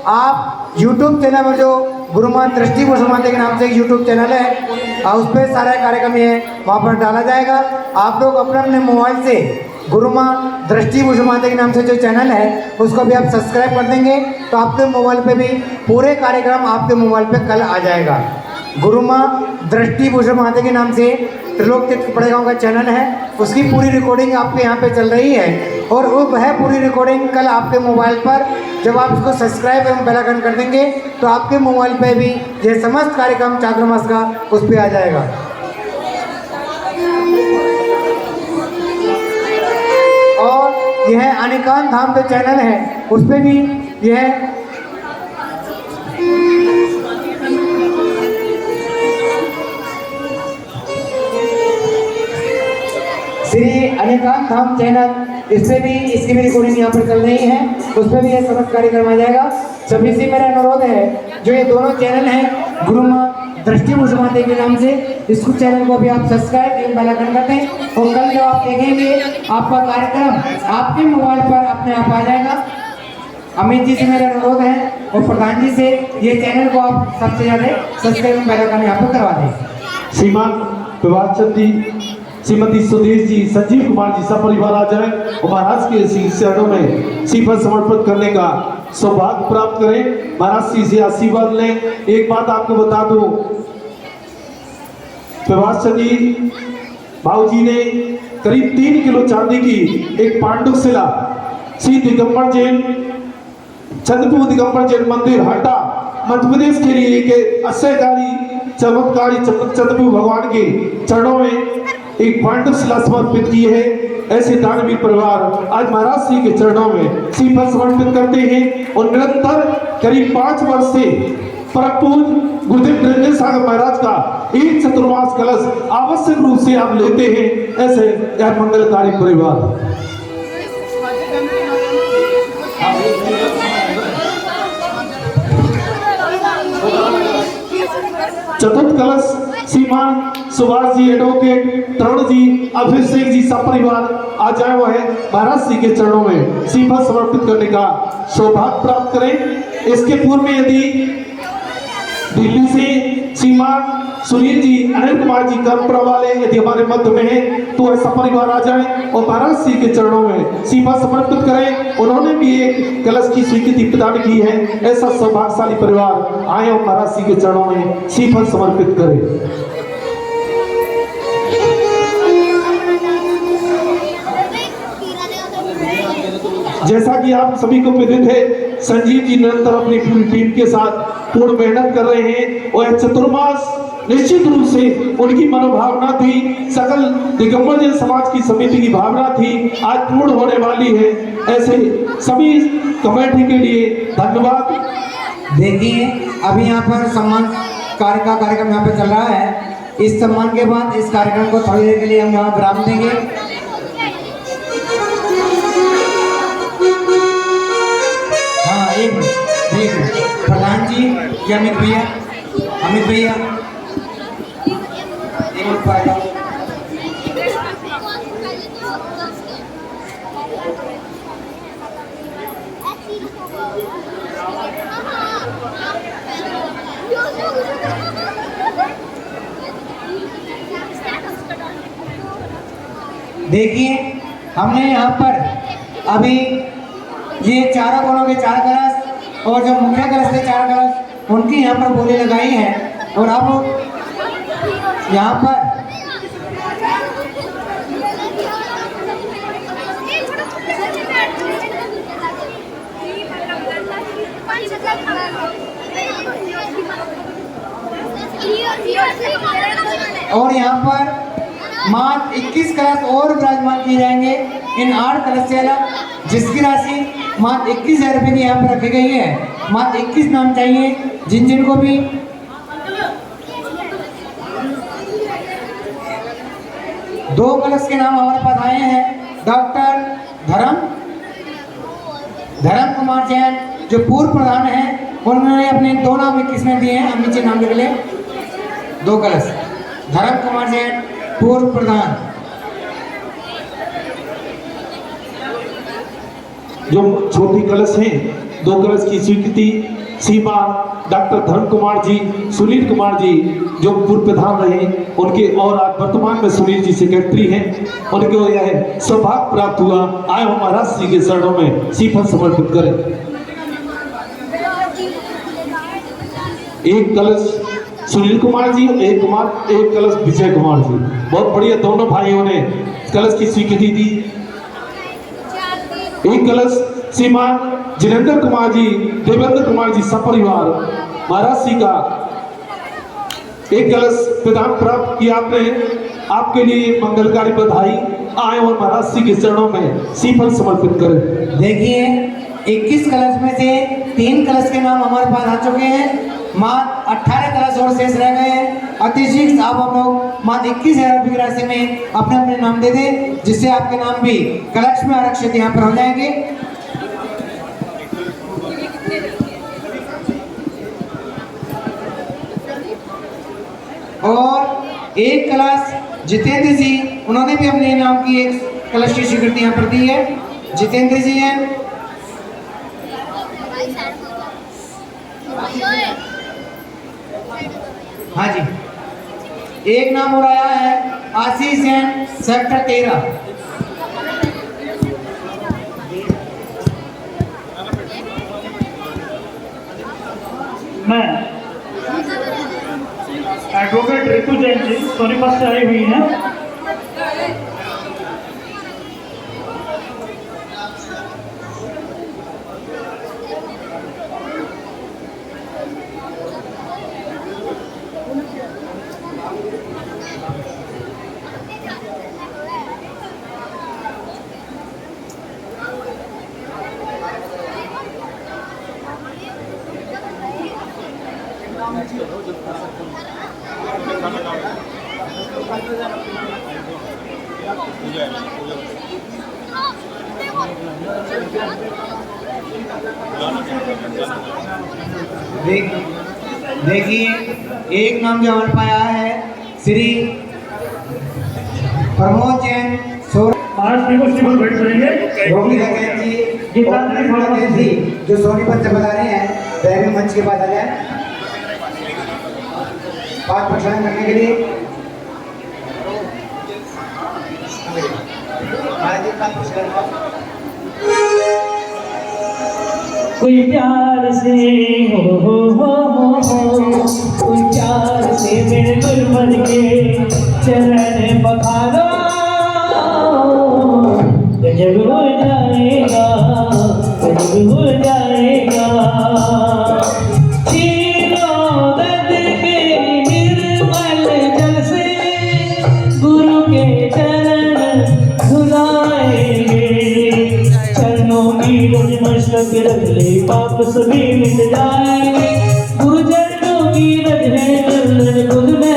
आप YouTube चैनल पर, जो गुरुमा दृष्टि भूषमाते के नाम से एक YouTube चैनल है, उस पर सारा कार्यक्रम ये वहाँ पर डाला जाएगा। आप लोग अपने अपने मोबाइल से गुरुमा दृष्टि भूषमाते के नाम से जो चैनल है उसको भी आप सब्सक्राइब कर देंगे, तो आपके मोबाइल पे भी पूरे कार्यक्रम आपके मोबाइल पे कल आ जाएगा। गुरुमा दृष्टि भूषण महाते के नाम से त्रिलोक तीर्थ पड़ेगांव का चैनल है, उसकी पूरी रिकॉर्डिंग आपके यहाँ पे चल रही है। और वो वह पूरी रिकॉर्डिंग कल आपके मोबाइल पर, जब आप इसको सब्सक्राइब एवं बेल आइकन कर देंगे, तो आपके मोबाइल पे भी ये समस्त कार्यक्रम चातुर्मास का उस पर आ जाएगा। और यह अनिकांत धाम जो चैनल है उस पर भी यह श्री अनिकांत धाम चैनल, इस पर भी इसकी भी रिकॉर्डिंग यहाँ पर चल रही है, उस पर भी यह समस्त कार्यक्रम आ जाएगा। सभी से मेरा अनुरोध है, जो ये दोनों चैनल हैं गुरुमा दृष्टि भूषमाते के नाम से, इस चैनल को भी आप सब्सक्राइब एवं बेल आइकन कर दें। और कल जो आप देखेंगे आपका कार्यक्रम आपके मोबाइल पर अपने आप आ जाएगा। अमित जी से मेरा अनुरोध है और प्रधान जी से, ये चैनल को आप सबसे ज़्यादा सब्सक्राइब एवं बेल आइकन यहाँ पर करवा दें। श्रीमान प्रभाषचंद जी, श्रीमती सुदेश जी, संजीव कुमार जी सब परिवार आ जाएं और महाराज के चरणों में श्रीफल समर्पित करने का सौभाग्य प्राप्त करें। महाराज श्री से आशीर्वाद लें। एक बात आपको बता दूं, प्रभाषचंद जी भाऊजी ने करीब 3 किलो चांदी की एक पांडुक शिला श्री दिगंबर जैन, चंद्रपुर दिगंबर जैन मंदिर हटा मध्य प्रदेश के लिए एक आश्चर्यकारी चमत्कारी चंद्रपुर भगवान के चरणों में एक पांडव शिला समर्पित की है। ऐसे दानवीर परिवार आज महाराज श्री के चरणों में श्रीफल समर्पित करते हैं और निरंतर करीब 5 वर्ष से परम पूज्य गुरुदेव धीरेन्द्र सागर महाराज का एक चतुर्मास कलश आवश्यक रूप से आप लेते हैं। ऐसे यह मंगलकारी परिवार। चतुर्थ कलश श्रीमान सुभाष जी एडवोकेट, तरुण जी, अभिषेक जी सब परिवार आ जाए वह महाराज श्री के चरणों में श्रीफल समर्पित करने का सौभाग्य प्राप्त करें। इसके पूर्व में यदि दिल्ली से श्रीमान सुनील जी, अनिल कुमार जी कर्मपुरा वाले यदि हमारे मध्य में हैं तो ऐसा परिवार आ जाए और महाराज श्री के चरणों में सीफा समर्पित करें। उन्होंने भी एक कलश की स्वीकृति प्रदान की है। ऐसा सौभाग्यशाली परिवार आए और महाराज श्री के चरणों में सीफा समर्पित करें। जैसा कि आप सभी को विदित है, संजीव जी निरंतर अपनी पूरी टीम के साथ पूर्ण मेहनत कर रहे हैं और चतुर्मास निश्चित रूप से उनकी मनोभावना थी, सकल दिगंबर जैन समाज की समिति की भावना थी, आज पूर्ण होने वाली है। ऐसे सभी कमेटी के लिए धन्यवाद। देखिए अभी यहाँ पर सम्मान कार्यक्रम यहाँ पे चल रहा है। इस सम्मान के बाद इस कार्यक्रम को थोड़ी देर के लिए हम यहाँ विराम देंगे। हाँ एक मिनट, प्रधान जी या अमित भैया एक मिनट पर आ जाओ। देखिए हमने यहाँ पर अभी ये चारों कोनों के 4 कलश और जो मुख्य कलश के 4 कलश उनकी यहाँ पर बोली लगाई है। और अब यहाँ पर मात्र 21 कलश और विराजमान किए जाएंगे इन 8 कलश से अलग, जिसकी राशि मात्र 21,000 रुपये की यहाँ पर रखी गई है। मात्र 21 नाम चाहिए जिन को भी दो कलश के नाम हमारे पास आए हैं। डॉक्टर धर्म कुमार जैन जो पूर्व प्रधान हैं, उन्होंने अपने 2 नाम 21 में दिए हैं। हम नीचे नाम लिख लें। 2 कलश धर्म कुमार जैन पूर्व प्रधान। जो छोटी कलश हैं 2 कलश की स्वीकृति सीमा डॉक्टर धर्म कुमार जी, सुनील कुमार जी जो पूर्व प्रधान रहे उनके, और आज वर्तमान में सुनील जी सेक्रेटरी हैं, उनको यह सौभाग्य प्राप्त हुआ। आए हम महाराज श्री के चरणों में सीफा समर्पित करें। एक कलश सुनील कुमार जी, एक कलश विजय कुमार जी। बहुत बढ़िया, दोनों भाइयों ने कलश की स्वीकृति दी। एक कलश श्रीमान जिनेंद्र कुमार जी, देवेंद्र कुमार जी सपरिवार महाराज श्री का एक कलश प्रदान प्राप्त किया आपने। आपके लिए मंगलकारी बधाई। आए और महाराज श्री के चरणों में सीफल समर्पित करें। देखिए 21 कलश में से 3 कलश के नाम हमारे पास आ चुके हैं। मात्र 18 कलश और शेष रह गए हैं। अति शीघ्र आप लोग मात्र 21,000 रुपये की राशि में अपने अपने नाम दे दें, जिससे आपके नाम भी कलश में आरक्षित यहाँ पर हो जाएंगे। और एक कलश जितेंद्र जी, उन्होंने भी अपने नाम की एक कलश की स्वीकृति यहाँ पर दी है। जितेंद्र जी हैं। हाँ जी, एक नाम हो रहा है आशीष जैन सेक्टर 13। मैं एडवोकेट रितु जैन जी सोनीपत से आई हुई हैं। देखिए एक नाम जो हमारे पास आया है श्री प्रमोद जैन भेंट करेंगे जी जो सोनीपत से बता रहे हैं, वह भी मंच के पास आ जाए। पाठ प्रश्न करने के लिए महाराज जी का प्रश्न कोई प्यार से कोई प्यार से मेरे गुलमर के चरण पखारो गजब हो जाएगा गजब हो जाएगा तीनों दर्द के निर्मल जल से गुरु के चरण धुलाएंगे चरणों की रोज मशक रख ले पाप सभी मिट जाएंगे गुरु चरणों की रज है खुद में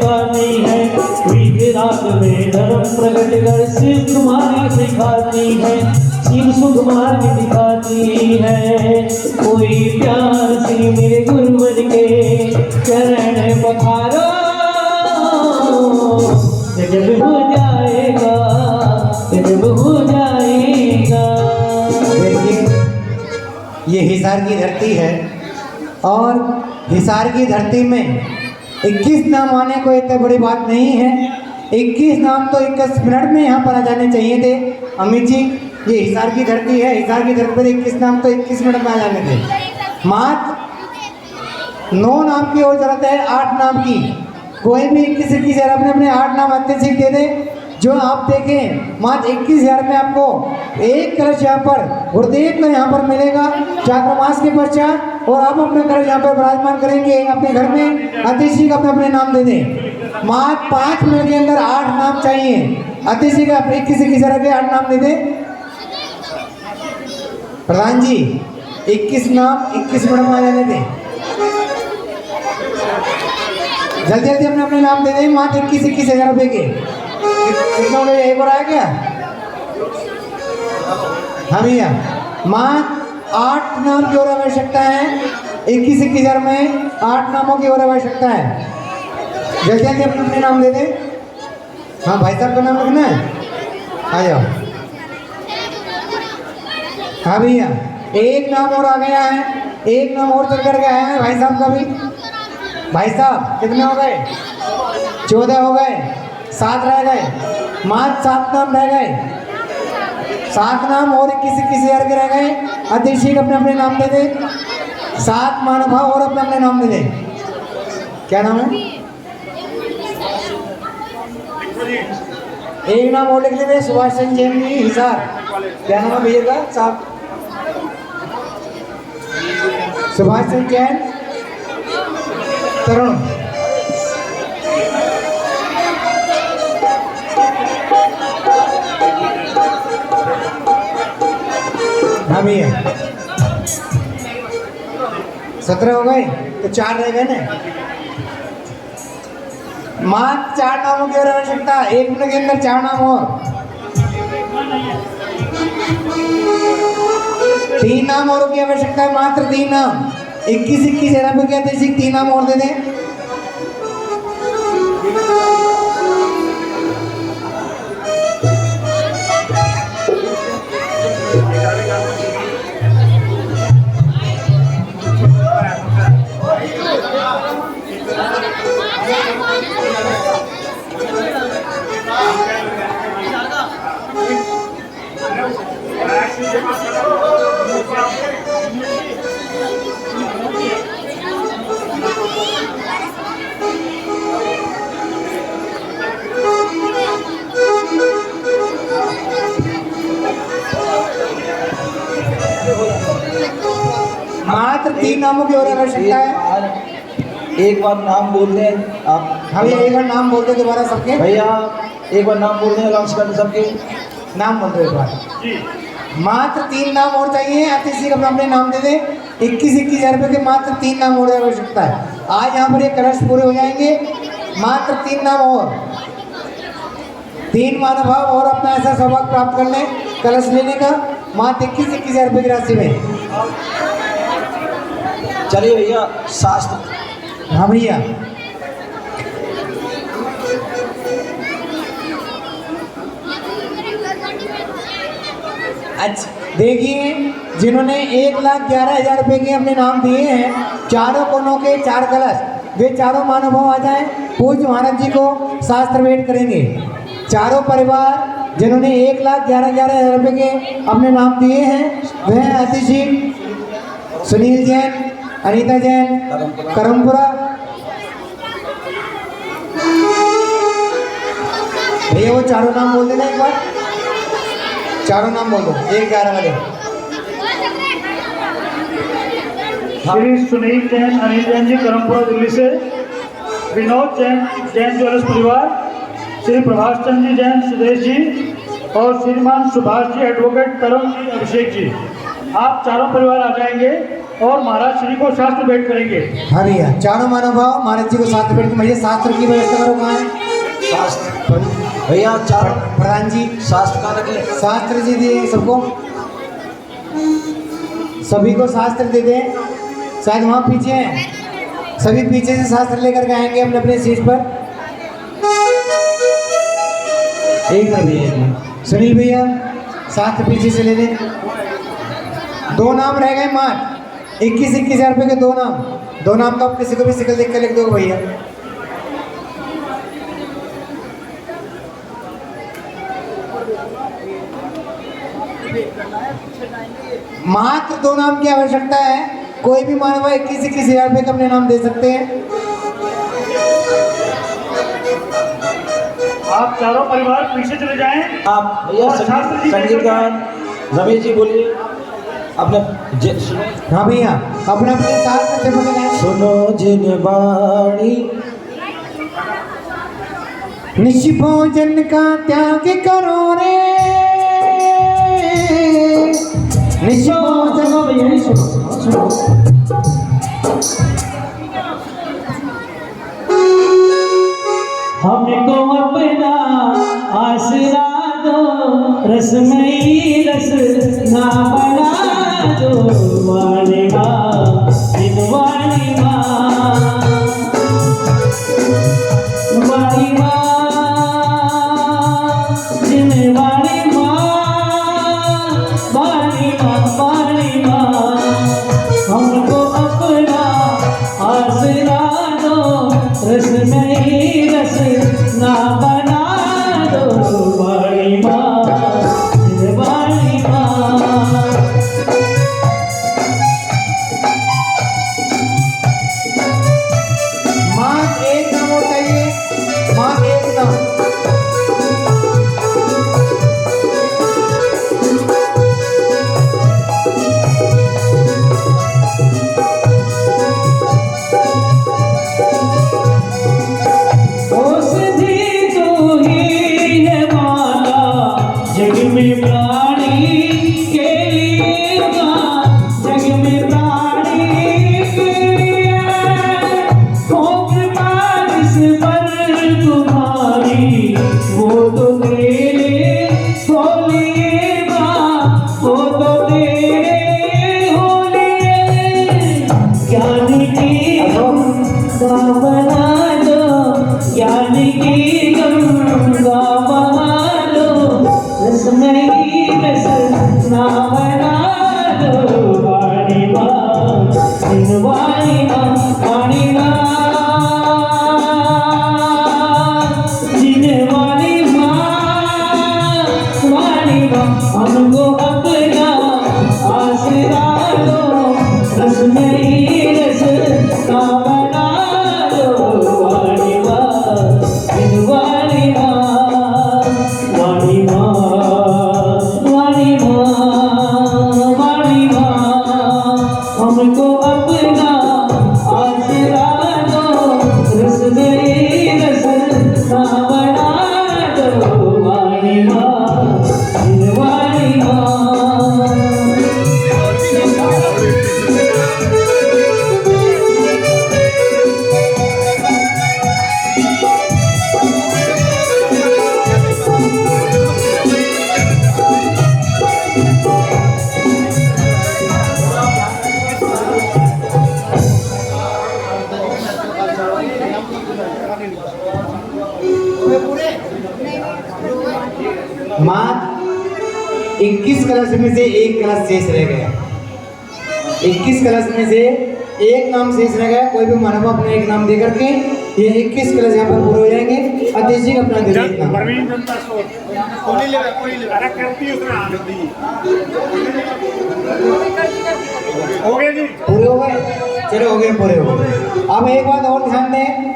गानी है बीते रात में धर्म प्रकट कर शिव कुमारी सिखाती है शिव सुकुमार दिखाती है कोई प्यार से मेरे गुरुवर के चरण पखारो जब हो जाएगा जब हो जाएगा। देखिए ये हिसार की धरती है और हिसार की धरती में 21 नाम आने को इतनी बड़ी बात नहीं है। 21 नाम तो 21 मिनट में यहाँ पर आ जाने चाहिए थे अमित जी। ये हिसार की धरती है, हिसार की धरती पर 21 नाम तो 21 मिनट में आ जाने थे। मात्र 9 नाम की और जरूरत है, 8 नाम की। कोई भी 21 जरा अपने अपने 8 नाम अत्यधिक दे दे। जो आप देखें मात्र 21,000 में आपको एक कलश यहाँ पर गुरुदेव का यहाँ पर मिलेगा चातुर्मास के पश्चात और आप अपने कलश यहाँ पर विराजमान करेंगे अपने घर में। अतिथि का अपने अपने नाम दे दें। मात्र 5 मिनट के अंदर 8 नाम चाहिए। अतिथि का 21 जरा के 8 नाम दे दें। प्रधान जी 21 नाम 21 मिनट में आ जाने दें। जल्दी जल्दी अपने अपने नाम दे दें। मात्र 21,000 रुपये के कितना हो गया? एक और आया क्या? हाँ भैया मात्र 8 नाम की और आवश्यकता है। 21,000 में 8 नामों की और आवश्यकता है। जल्दी जल्दी अपने अपने नाम दे दें। हाँ भाई साहब का नाम लिखना है, आ जाओ। हाँ भैया एक नाम और आ गया है, एक नाम और चल कर के आया है भाई साहब का भी। भाई साहब कितने हो गए? 14 हो गए, 7 रह गए। मात्र 7 नाम रह गए। 7 नाम और 21,000 के रह गए। अतिथि अपने अपने नाम दे दे। 7 महानुभाव और अपने अपने नाम दे दे। क्या नाम है? एक नाम और लिख लेते। सुभाष चंद्र जैन जी हिसार। क्या नाम है भैया का साहब? सुभाष चंद्र जैन तरुण। हाँ भैया 17 हो गए तो 4 रह गए ना। मात्र 4 नामों की और आवश्यकता। 1 मिनट के अंदर 4 नाम और। 3 नाम और की आवश्यकता है। मात्र 3 नाम। 21,000 रुपये के अतिरिक्त 3 नाम और दे दें। मात्र 3 नामों की और आवश्यकता है। एक बार नाम बोल दें आप। हाँ भैया एक बार नाम बोल दो दोबारा सबके। भैया एक बार नाम बोल दें अनाउंस कर दें सबके नाम बोल दो एक बार। मात्र 3 नाम और चाहिए। अतिथि का अपने नाम दे दें। 21,000 रुपये के मात्र 3 नाम और आवश्यकता है। आज यहाँ पर ये कलश पूरे हो जाएंगे। मात्र 3 नाम और। 3 महानुभाव और अपना ऐसा सौभाग्य प्राप्त कर लें कलश लेने का। मात्र 21,000 रुपये की राशि में। चलिए भैया शास्त्र। हाँ भैया अच्छा देखिए जिन्होंने 1,11,000 रुपये के अपने नाम दिए हैं चारों कोनों के 4 कलश वे चारों महानुभाव आ जाएं, पूज्य महाराज जी को शास्त्र भेंट करेंगे। चारों परिवार जिन्होंने 1,11,11,000 रुपये के अपने नाम दिए हैं वह अतिश जी सुनील जैन, अनीता जैन, करमपुरा। भैया वो चारों नाम बोल देना एक बार, चारों नाम बोल दो 1,11 वाले। श्री सुनील जैन, अनिल जैन जी करमपुरा दिल्ली से, विनोद जैन, जैन ज्वेलर्स परिवार, श्री प्रभाष चंद्र जी जैन सुदेश जी और श्रीमान सुभाष जी एडवोकेट तरम जी अभिषेक जी। आप चारों परिवार आ जाएंगे और महाराज श्री को शास्त्र भेंट करेंगे। हाँ भैया, चारों महानुभाव महाराज जी को शास्त्र भेंट। भैया शास्त्र की व्यवस्था करो, कहाँ है शास्त्र भैया? चारों प्रधान जी शास्त्र कहाँ रखे? शास्त्र जी दिए सबको, सभी को शास्त्र दे दें। शायद वहाँ पीछे हैं, सभी पीछे से शास्त्र लेकर के आएंगे अपने अपने सीट पर। एक मिनट भैया, सुनील भैया शास्त्र पीछे से ले लें। 2 नाम रह गए मात्र 21,000 रुपये के 2 नाम। 2 नाम तो आप किसी को भी शिकल देख कर लिख दो भैया। मात्र 2 नाम की आवश्यकता है। कोई भी मानव 21,000 रुपये का अपने नाम दे सकते हैं। आप चारों परिवार पीछे चले जाएं। आप भैया और शास्त्र जी संगीत गान रमेश जी बोलिए अपने हाँ भैया, अपना अपने साथ में बोले जाएं। सुनो जिन बाणी निष्भोजन का त्याग करो रे, निष्भोजन। हमको अपना आसरा दो, रसमयी रस ना बना दो। वाणी माँ, वाणी माँ, वाणी माँ, वाणी माँ, वाणी माँ, वाणी माँ। हमको अपना आसरा दो, रसमयी रस ना बना दो। वाणी माँ, वाणी माँ। माँ एक नाम और चाहिए, माँ एक नाम। जग में प्राणी के लिए, जग में प्राणी के लिए हो कृपा जिस पर तुम्हारी, वो तो तेरे होलिए माँ, वो तो तेरे होलिए। ज्ञान की गंगा बना दो, ज्ञान की गंगा बना दो। रसमयी रस ना बना दो। वाणी माँ, वाणी माँ, वाणी माँ, वाणी माँ, वाणी माँ। हमको अपना आसरा दो, रसमयी रस ना बना दो। वाणी माँ, वाणी माँ, वाणी माँ, वाणी माँ, वाणी माँ। हमको अपना आसरा दो, रसमयी रस ना बना दो। वाणी माँ, वाणी माँ। मात्र 21 कलश में से 1 कलश शेष रह गया। 21 कलश में से एक नाम शेष रह गया, कोई भी मानव अपने एक नाम दे करके ये 21 कलश यहाँ पर पूरे हो जाएंगे। अध्यक्ष जी अपना दे देना। हो गए जी, पूरे हो गए, चलो हो गए, पूरे हो गए। अब एक बात और ध्यान दें,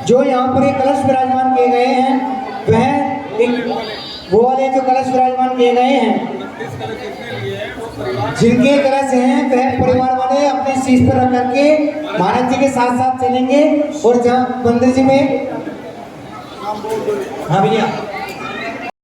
जो यहाँ पर ये कलश विराजमान किए गए हैं वह वो वाले जो कलश विराजमान किए गए हैं, जिनके कलश हैं वह परिवार वाले अपने शीश पर रख करके महाराज जी के साथ साथ चलेंगे और जहाँ मंदिर जी में, हाँ भैया